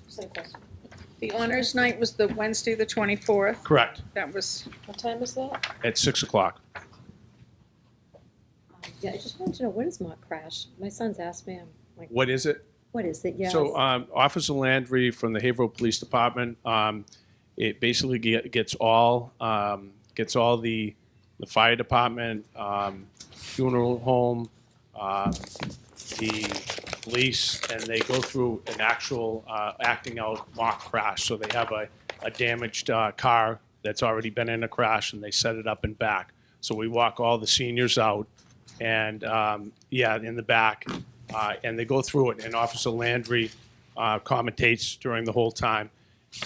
Same question. The honors night was the Wednesday, the 24th. Correct, That was, What time is that? at 6 o'clock. Yeah, I just wanted to know, what is mock crash? My son's asked me, I'm like, What is it? what is it? Yes. So Officer Landry from the Haverhill Police Department, it basically gets all the fire department, funeral home, the police, and they go through an actual acting out mock crash. So they have a damaged car that's already been in a crash, and they set it up and back. So we walk all the seniors out, and in the back, and they go through it. And Officer Landry commentates during the whole time.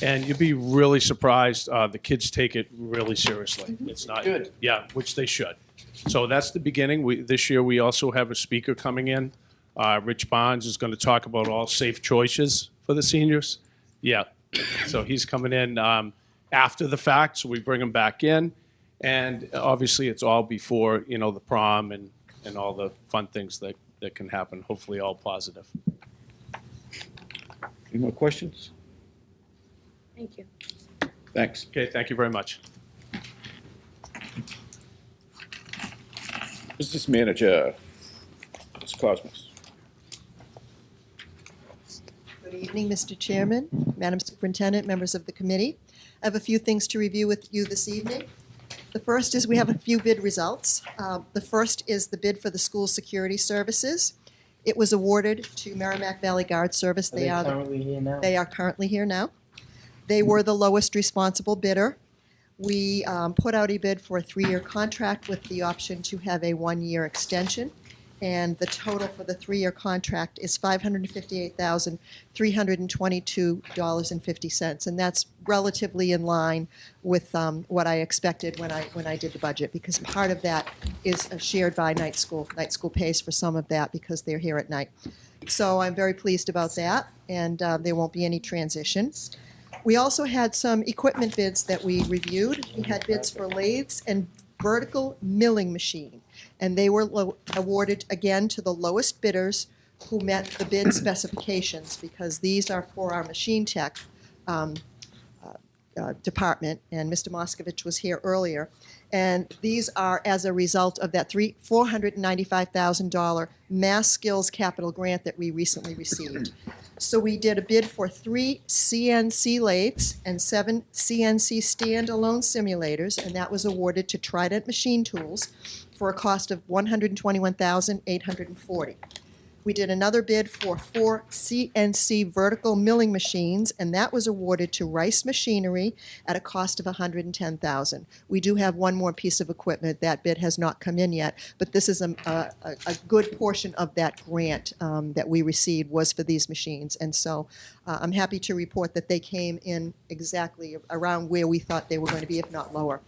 And you'd be really surprised. The kids take it really seriously. It's not Good. Yeah, which they should. So that's the beginning. This year we also have a speaker coming in. Rich Bonds is going to talk about all safe choices for the seniors. Yeah, so he's coming in after the fact, so we bring him back in, and obviously it's all before the prom and all the fun things that can happen. Hopefully, all positive. Any more questions? Thank you. Thanks. Okay, thank you very much. Business Manager, Ms. Cosmos. Good evening, Mr. Chairman, Madam Superintendent, members of the committee. I have a few things to review with you this evening. The first is we have a few bid results. The first is the bid for the school security services. It was awarded to Merrimack Valley Guard Service. Are they currently here now? They are currently here now. They were the lowest responsible bidder. We put out a bid for a 3-year contract with the option to have a 1-year extension. And the total for the 3-year contract is $558,322.50. And that's relatively in line with what I expected when I did the budget, because part of that is shared by night school. Night school pays for some of that because they're here at night. So I'm very pleased about that, and there won't be any transition. We also had some equipment bids that we reviewed. We had bids for lathes and vertical milling machine, and they were awarded again to the lowest bidders who met the bid specifications, because these are for our machine tech department, and Mr. Moskovich was here earlier. And these are as a result of that $495,000 Mass Skills Capital Grant that we recently received. So we did a bid for 3 CNC lathes and 7 CNC standalone simulators, and that was awarded to Trident Machine Tools for a cost of $121,840. We did another bid for 4 CNC vertical milling machines, and that was awarded to Rice Machinery at a cost of $110,000. We do have one more piece of equipment. That bid has not come in yet, but this is a good portion of that grant that we received was for these machines. And so I'm happy to report that they came in exactly around where we thought they were going to be, if not lower.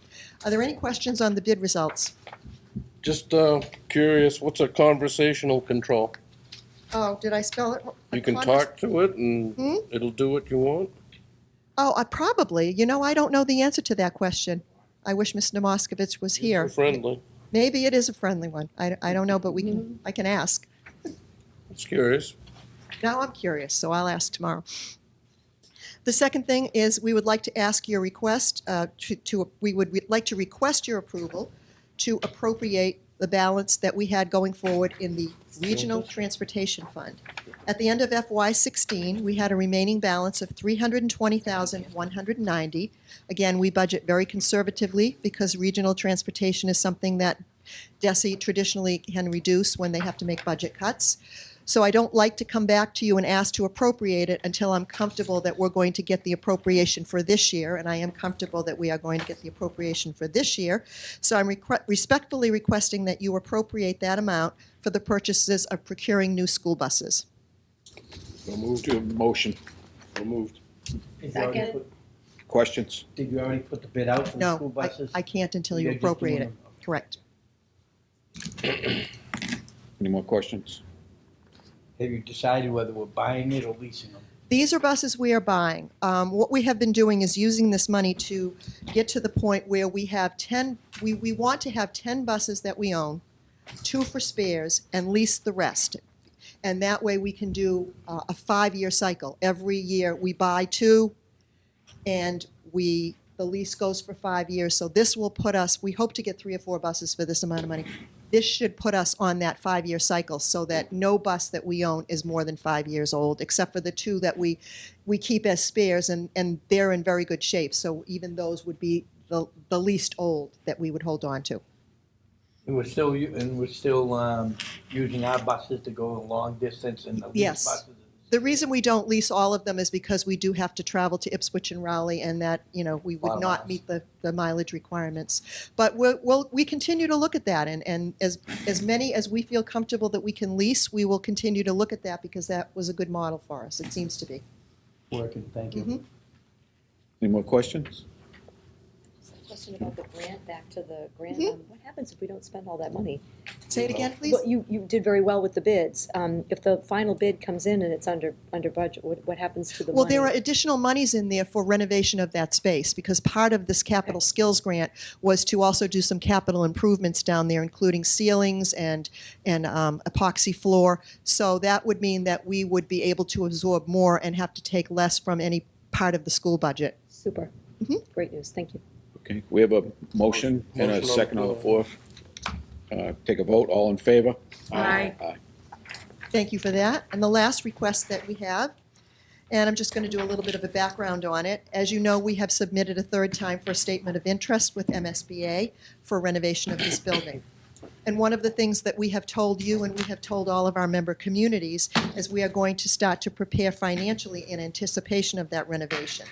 Are there any questions on the bid results? Just curious, what's a conversational control? Oh, did I spell it? You can talk to it and it'll do what you want? Oh, probably. You know, I don't know the answer to that question. I wish Mr. Moskovich was here. Friendly. Maybe it is a friendly one. I don't know, but I can ask. It's curious. Now I'm curious, so I'll ask tomorrow. The second thing is we would like to ask your request, we would like to request your approval to appropriate the balance that we had going forward in the Regional Transportation Fund. At the end of FY16, we had a remaining balance of $320,190. Again, we budget very conservatively because regional transportation is something that DESE traditionally can reduce when they have to make budget cuts. So I don't like to come back to you and ask to appropriate it until I'm comfortable that we're going to get the appropriation for this year, and I am comfortable that we are going to get the appropriation for this year. So I'm respectfully requesting that you appropriate that amount for the purchases of procuring new school buses. So moved to a motion. So moved. Questions? Did you already put the bid out for the school No, buses? I can't until you You're just appropriate doing it. Correct. Any more questions? Have you decided whether we're buying it or leasing them? These are buses we are buying. What we have been doing is using this money to get to the point where we have 10, we want to have 10 buses that we own, 2 for spares, and lease the rest. And that way we can do a 5-year cycle. Every year we buy 2, and the lease goes for 5 years. So this will put us, we hope to get 3 or 4 buses for this amount of money. This should put us on that 5-year cycle so that no bus that we own is more than 5 years old, except for the 2 that we keep as spares, and they're in very good shape. So even those would be the least old that we would hold on to. And we're still using our buses to go a long distance and the lease Yes. buses. The reason we don't lease all of them is because we do have to travel to Ipswich and Raleigh, and that, we would not meet the mileage requirements. But we continue to look at that, and as many as we feel comfortable that we can lease, we will continue to look at that because that was a good model for us. It seems to be. Working, thank you. Mhm. Any more questions? Question about the grant, back to the grant. Mhm. What happens if we don't spend all that money? Say it again, please. Well, you did very well with the bids. If the final bid comes in and it's under budget, what happens to the Well, money? there are additional monies in there for renovation of that space, because part of this capital skills grant was to also do some capital improvements down there, including ceilings and epoxy floor. So that would mean that we would be able to absorb more and have to take less from any part of the school budget. Super. Mhm. Great news. Thank you. Okay, we have a motion and a Motion on second the on the floor. Take a vote, all in favor? Aye. Aye. Thank you for that. And the last request that we have, and I'm just going to do a little bit of a background on it. As you know, we have submitted a third time for a statement of interest with MSBA for renovation of this building. And one of the things that we have told you and we have told all of our member communities is we are going to start to prepare financially in anticipation of that renovation.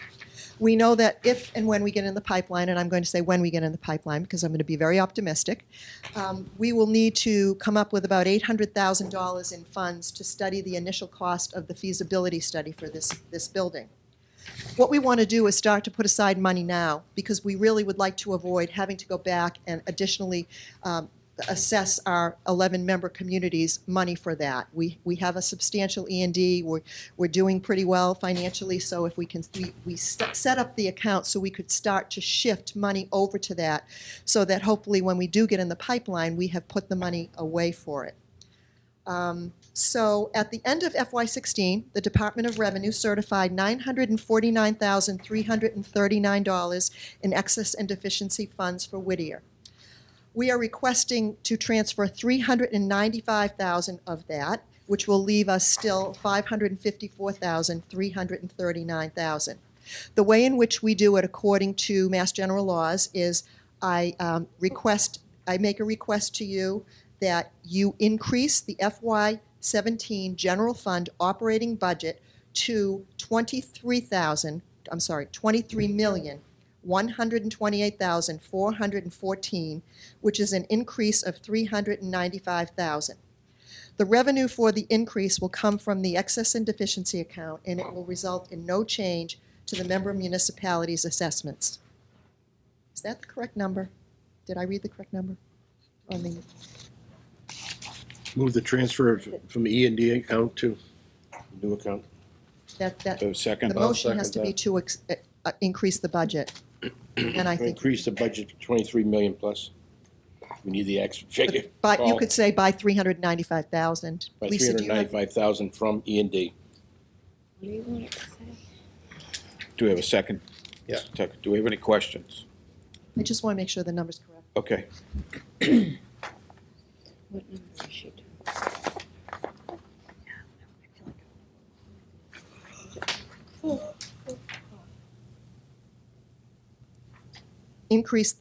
We know that if and when we get in the pipeline, and I'm going to say when we get in the pipeline because I'm going to be very optimistic, we will need to come up with about $800,000 in funds to study the initial cost of the feasibility study for this building. What we want to do is start to put aside money now because we really would like to avoid having to go back and additionally assess our 11-member communities money for that. We have a substantial E&D. We're doing pretty well financially, so if we can set up the account so we could start to shift money over to that, so that hopefully when we do get in the pipeline, we have put the money away for it. So at the end of FY16, the Department of Revenue certified $949,339 in excess and deficiency funds for Whittier. We are requesting to transfer $395,000 of that which will leave us still $554,339,000. The way in which we do it according to Mass General laws is I make a request to you that you increase the FY17 general fund operating budget to $23,128,414, which is an increase of $395,000. The revenue for the increase will come from the excess and deficiency account, and it will result in no change to the member municipalities' assessments. Is that the correct number? Did I read the correct number? On the Move the transfer from E&D account to new account. Second. the motion has to be to increase the budget. And I think Increase the budget to 23 million plus. We need the extra figure. But you could say by 395,000. By Lisa, do you have? 395,000 from E&D. What do you want it to say? Do we have a second? Yeah. Do we have any questions? I just want to make sure the number's correct. Okay. What number is she doing? Increase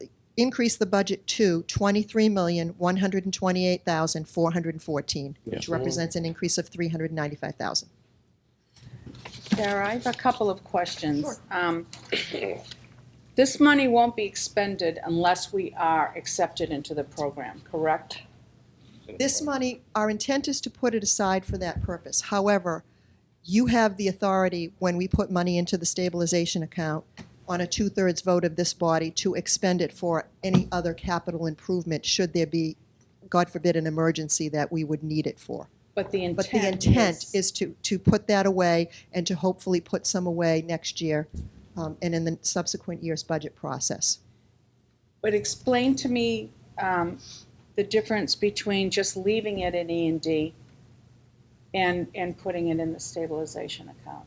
the budget to $23,128,414, which represents an increase of $395,000. Sarah, I have a couple of questions. This money won't be expended unless we are accepted into the program, correct? This money, our intent is to put it aside for that purpose. However, you have the authority, when we put money into the stabilization account, on a 2/3 vote of this body, to expend it for any other capital improvement, should there be, God forbid, an emergency that we would need it for. But the But the intent is to put that away and to hopefully put some away next year and in the subsequent year's budget process. But explain to me the difference between just leaving it in E&D and putting it in the stabilization account.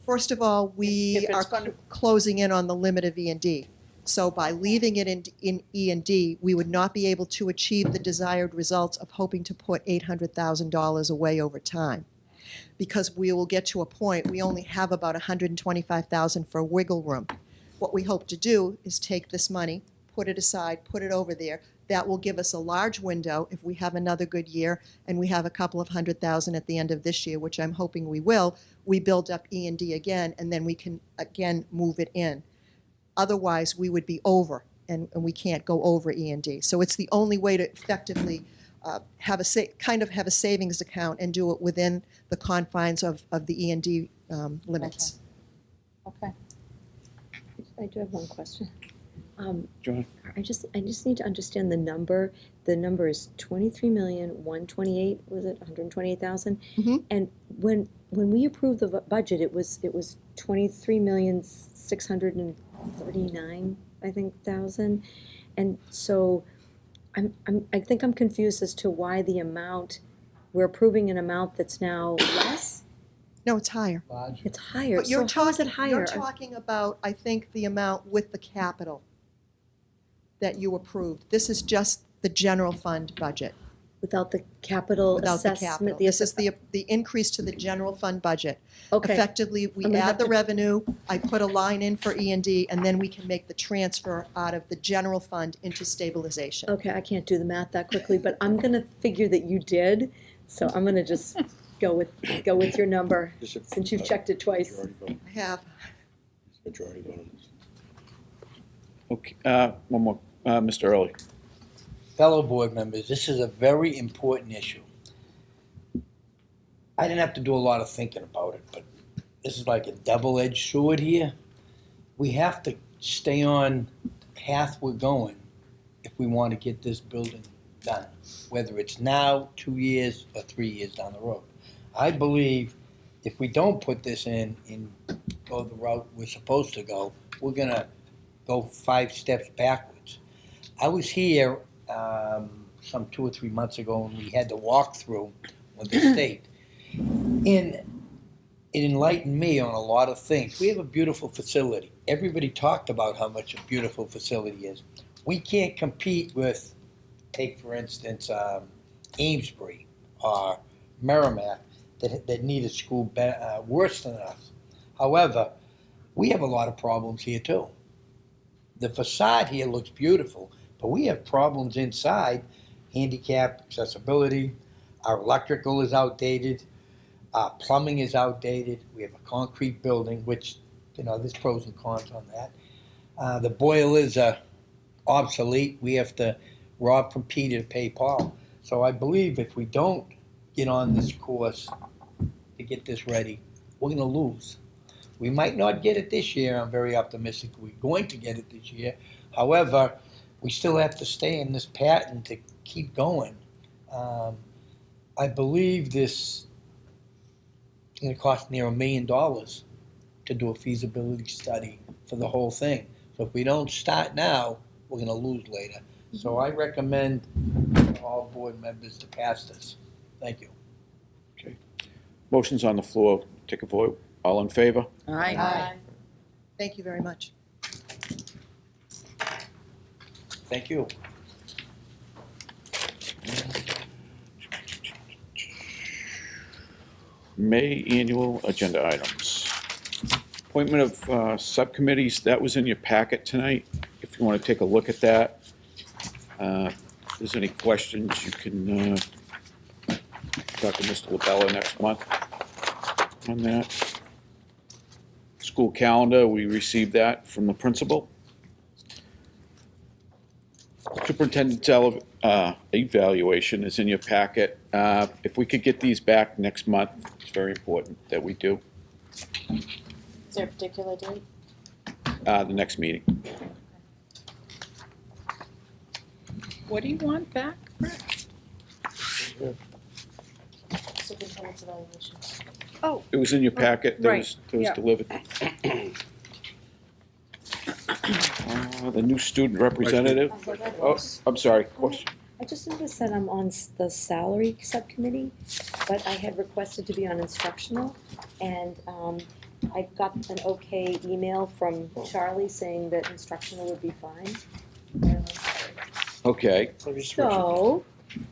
First of all, we If it's are gonna- closing in on the limit of E&D. So by leaving it in E&D, we would not be able to achieve the desired results of hoping to put $800,000 away over time. Because we will get to a point, we only have about $125,000 for wiggle room. What we hope to do is take this money, put it aside, put it over there. That will give us a large window if we have another good year and we have a couple of $100,000 at the end of this year, which I'm hoping we will. We build up E&D again, and then we can again move it in. Otherwise, we would be over, and we can't go over E&D. So it's the only way to effectively have a savings account and do it within the confines of the E&D limits. Okay. I do have one question. John? I just need to understand the number. The number is 23,128,000. Was it 128,000? Mhm. And when we approved the budget, it was 23,639,000, I think, thousand. And so I think I'm confused as to why the amount we're approving an amount that's now less. No, it's higher. It's higher. But you're so how is it talking, higher? you're talking about, I think, the amount with the capital that you approved. This is just the general fund budget. Without the capital Without the assessment. capital. This is the increase to the general fund budget. Okay. Effectively, we I'm gonna add have the to- revenue, I put a line in for E&D, and then we can make the transfer out of the general fund into stabilization. Okay, I can't do the math that quickly, but I'm gonna figure that you did, so I'm gonna just go with your number, since you've checked it twice. I have. Majority vote on this. Okay, one more, Mr. Early. Fellow board members, this is a very important issue. I didn't have to do a lot of thinking about it, but this is like a double-edged sword here. We have to stay on the path we're going if we want to get this building done, whether it's now, 2 years, or 3 years down the road. I believe if we don't put this in and go the route we're supposed to go, we're gonna go 5 steps backwards. I was here some 2 or 3 months ago when we had the walkthrough with the state. And it enlightened me on a lot of things. We have a beautiful facility. Everybody talked about how much a beautiful facility is. We can't compete with, take for instance, Amesbury or Merrimack that need a school worse than us. However, we have a lot of problems here too. The facade here looks beautiful, but we have problems inside, handicap accessibility, our electrical is outdated, our plumbing is outdated, we have a concrete building, which, there's pros and cons on that. The boilers are obsolete, we have to rob from Peter to pay Paul. So I believe if we don't get on this course to get this ready, we're gonna lose. We might not get it this year, I'm very optimistic we're going to get it this year. However, we still have to stay in this pattern to keep going. I believe this is gonna cost near $1 million to do a feasibility study for the whole thing. So if we don't start now, we're gonna lose later. So I recommend all board members to pass this. Thank you. Okay. Motion's on the floor. Take a vote. All in favor? Aye. Thank you very much. Thank you. May annual agenda items. Appointment of subcommittees, that was in your packet tonight. If you want to take a look at that. If there's any questions, you can talk to Mr. LaBella next month on that. School calendar, we received that from the principal. Superintendent's evaluation is in your packet. If we could get these back next month, it's very important that we do. Is there a particular date? The next meeting. What do you want back? Superintendent's evaluation. Oh. It was in your packet, that Right, was yeah. delivered. The new student representative. Oh, I'm sorry, question? I just noticed that I'm on the salary subcommittee, but I had requested to be on instructional, and I got an okay email from Charlie saying that instructional would be fine. Okay, So,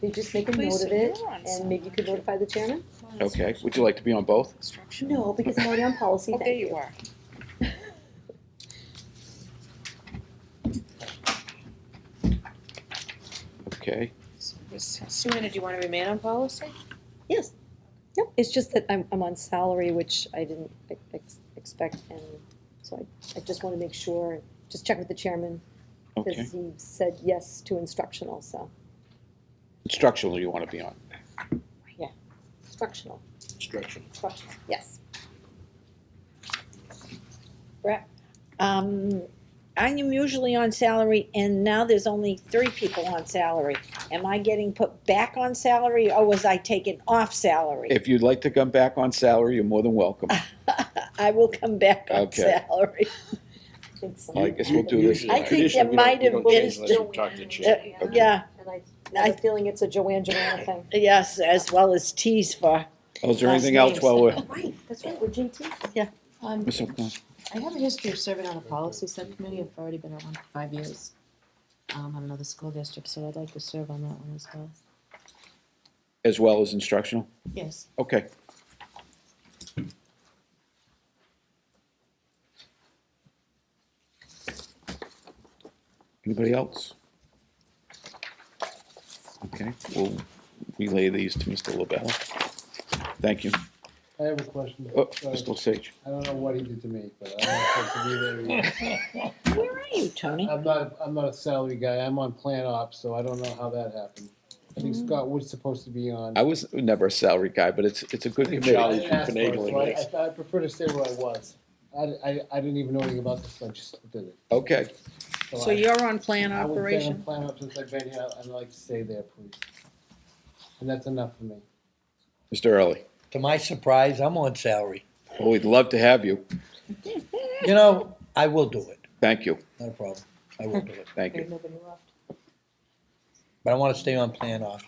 you just make a Please, note of it, you're on and maybe you could notify the chairman? okay. Would you like to be on both? No, because I'm already on policy, Oh, thank there you. you are. Okay. Serena, do you want to remain on policy? Yes. Yep, it's just that I'm on salary, which I didn't expect, and so I just want to make sure, just check with the chairman, Okay. because he said yes to instructional, so, Instructional you want to be on? yeah, instructional, Instructional. yes. Brett, I am usually on salary, and now there's only 3 people on salary. Am I getting put back on salary, or was I taken off salary? If you'd like to come back on salary, you're more than welcome. I will come back on Okay. salary. I think so. I guess we'll do this. I think there might have been, yeah, And I have a feeling it's a Joanna thing. yes, as well as T's for. Oh, is there last anything else names. while we're, Right, that's right, we're JT. Ms. O'Connor? I have a history of serving on a policy subcommittee. I've already been around for 5 years. On another school district, so I'd like to serve on that one as well. As well as instructional? Yes. Okay. Anybody else? Okay, we'll relay these to Mr. LaBella. Thank you. I have a question. Oh, Mr. Sage. I don't know what he did to me, but I'm not supposed to be there yet. Where are you, Tony? I'm not a salary guy. I'm on plan ops, so I don't know how that happened. I think Scott was supposed to be on. I was never a salary guy, but it's a good committee. I didn't ask for it, so I prefer to stay where I was. I didn't even know anything about this, so I just did it. Okay. So you're on plan I would stay operation? on plan ops since I've been here. I'd like to stay there, please. And that's enough for me. Mr. Early. To my surprise, I'm on salary. Well, we'd love to have you. I will do it. Thank you. Not a problem. I will do it. Thank you. Nobody left. But I want to stay on plan off.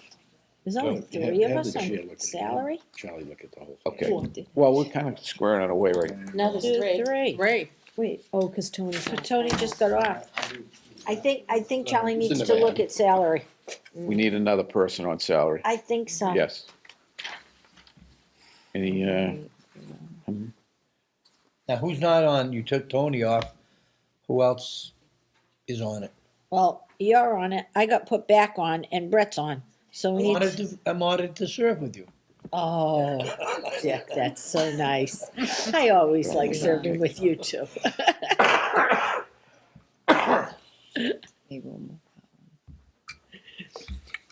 There's only 3 of us on salary? Charlie, look at the whole. Okay. Well, we're kind of squaring it away right now. Now there's 3. 3. Ray. Wait, oh, because Tony's So on. Tony just got off. I think Charlie needs to look at salary. We need another person on salary. I think so. Yes. Any, Now, who's not on, you took Tony off, who else is on it? Well, you're on it, I got put back on, and Brett's on, so we need. I'm honored to serve with you. Oh, Dick, that's so nice. I always like serving with you too.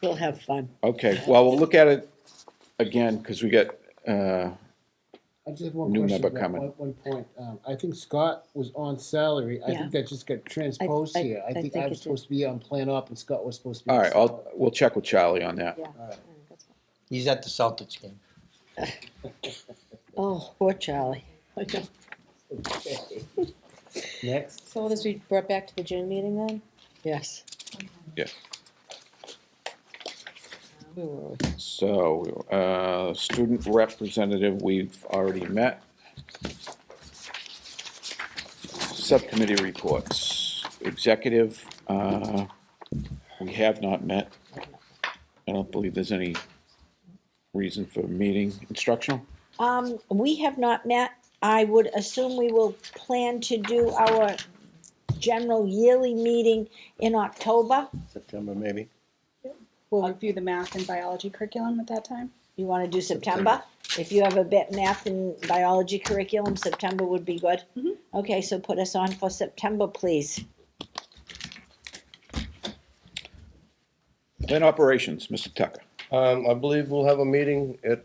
We'll have fun. okay, well, we'll look at it again, because we got, I just have one New question, member about coming. one point. I think Scott was on salary. I Yeah. think that just got transposed I- here. I I think think I it was did. supposed to be on plan op and Scott was supposed to be all on right, salary. we'll check with Charlie on that. Yeah. All right. He's at the Celtics game. Oh, poor Charlie. Next. So will this be brought back to the June meeting then? Yes. Yeah. Where were we? So, student representative, we've already met. Subcommittee reports, executive, we have not met. I don't believe there's any reason for meeting. Instructional? We have not met. I would assume we will plan to do our general yearly meeting in October. September, maybe. We'll review the math and biology curriculum at that time. You wanna do September? If you have a bit math and biology curriculum, September would be good. Okay, so put us on for September, please. Then operations, Mr. Tucker. I believe we'll have a meeting at,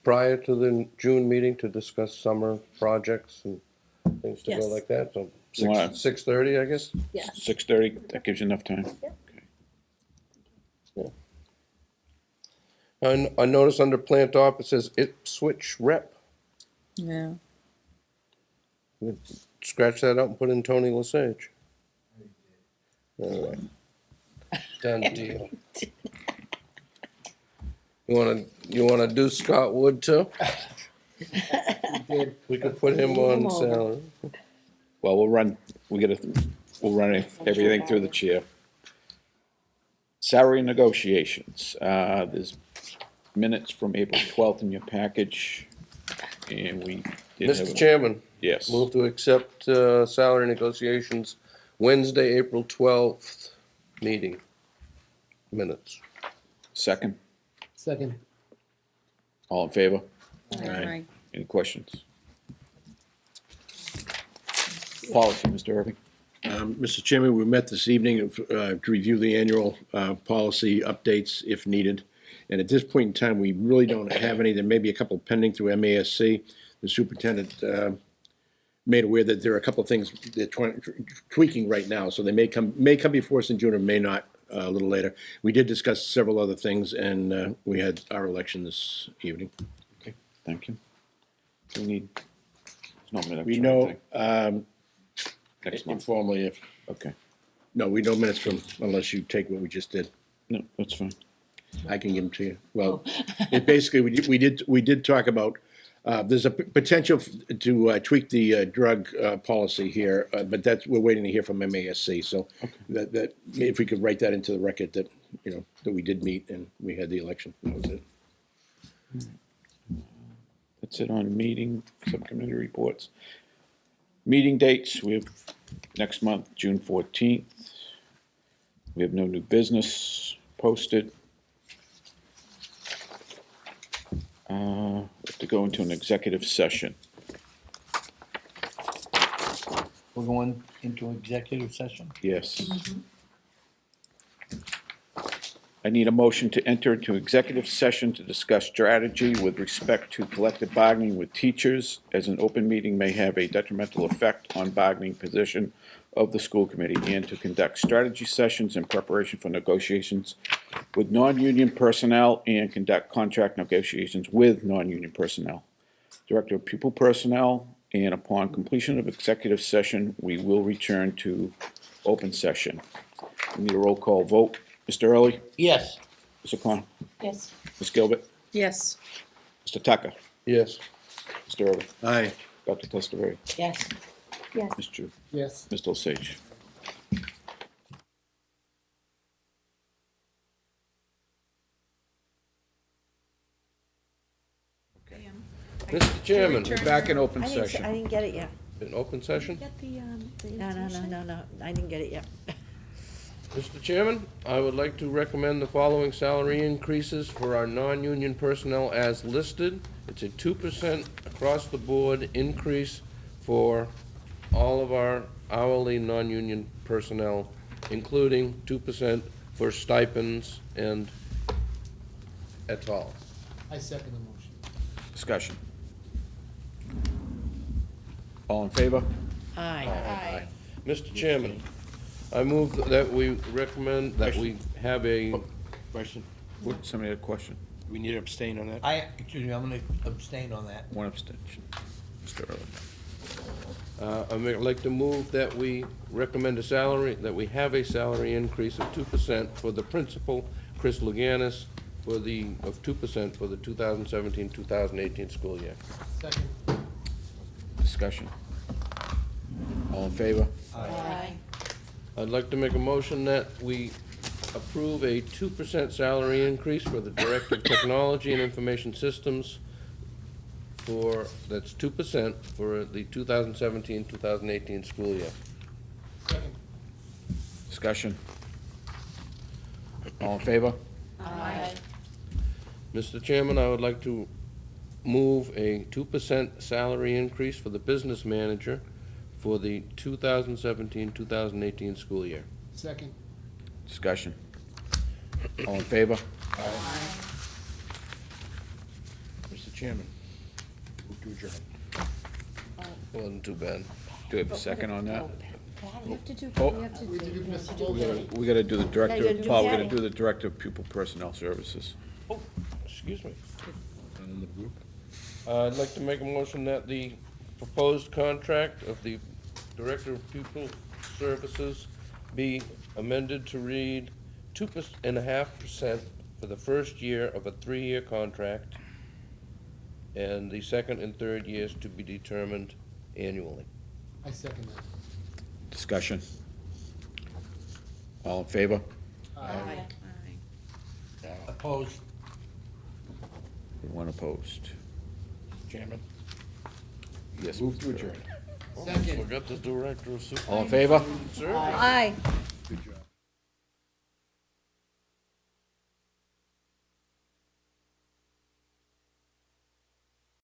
prior to the June meeting to discuss summer projects and things to go Yes. like that, so You wanna- 6:30, I guess? Yeah. 6:30, that gives you enough time? I noticed under plant op, it says Ipswich rep. Yeah. Scratch that out and put in Tony Lesage. All right. Done deal. You wanna do Scott Wood too? We could put him on salary. Well, we'll run everything through the chair. Salary negotiations, there's minutes from April 12th in your package, and we did have. Mr. Chairman. Yes. Move to accept salary negotiations Wednesday, April 12th meeting minutes. Second, Second. all in favor? Aye. Any questions? Policy, Mr. Irving. Mr. Chairman, we met this evening to review the annual policy updates if needed. And at this point in time, we really don't have any. There may be a couple pending through MASC. The superintendent made aware that there are a couple of things they're tweaking right now. So they may come before us in June or may not a little later. We did discuss several other things, and we had our election this evening. Okay, thank you. Do we need, there's no minutes We or know, anything. Next month. informally, if, Okay, no, we know minutes from, unless you take what we just did. no, that's fine. I can give them to you. Well, it basically, we did talk about, there's a potential to tweak the drug policy here, but we're waiting to hear from MASC. So that, if we could write that into the record that, that we did meet and we had the election. That was it. That's it on meeting, subcommittee reports. Meeting dates, we have next month, June 14th. We have no new business posted. We have to go into an executive session. We're going into executive session? Yes. I need a motion to enter into executive session to discuss strategy with respect to collective bargaining with teachers, as an open meeting may have a detrimental effect on bargaining position of the school committee, and to conduct strategy sessions in preparation for negotiations with non-union personnel and conduct contract negotiations with non-union personnel. Director of Pupil Personnel, and upon completion of executive session, we will return to open session. We need a roll call vote. Mr. Early? Yes. Mr. Klein? Yes. Ms. Gilbert? Yes. Mr. Tucker? Yes. Mr. Irving? Aye. Dr. Testaverde? Yes. Yes. Ms. Chu? Yes. Mr. Osage? Mr. Chairman, We're back in open I session. didn't get it yet. in open session? Get the invitation? No, I didn't get it yet. Mr. Chairman, I would like to recommend the following salary increases for our non-union personnel as listed. It's a 2% across-the-board increase for all of our hourly non-union personnel, including 2% for stipends and et al. I second the motion. Discussion. All in favor? Aye. Mr. Chairman, I move that we recommend that we have a, Question? Somebody had a question? We need to abstain on that? Excuse me, I'm gonna abstain on that. One abstention. Mr. Early. I'd like to move that we recommend that we have a salary increase of 2% for the principal, Chris Leganis, of 2% for the 2017-2018 school year. Second. Discussion. All in favor? Aye. I'd like to make a motion that we approve a 2% salary increase for the Director of Technology and Information Systems that's 2% for the 2017-2018 school year. Second. Discussion. All in favor? Aye. Mr. Chairman, I would like to move a 2% salary increase for the business manager for the 2017-2018 school year. Second. Discussion. All in favor? Mr. Chairman, move to adjourn. Wasn't too bad. Do we have a second on that? We have to do, Oh. we have to We did do. Mr. We gotta do the Yeah, director, you gotta do Paul, we gotta Patty. do the director of pupil personnel services. Oh, excuse me. And in the group? I'd like to make a motion that the proposed contract of the Director of Pupil Services be amended to read 2.5% for the first year of a 3-year contract, and the second and third years to be determined annually. I second that. Discussion. All in favor? Aye. Opposed? One opposed. Chairman, Yes. move to adjourn. Second. Forgot the Director of Super. All in favor? Sir? Aye.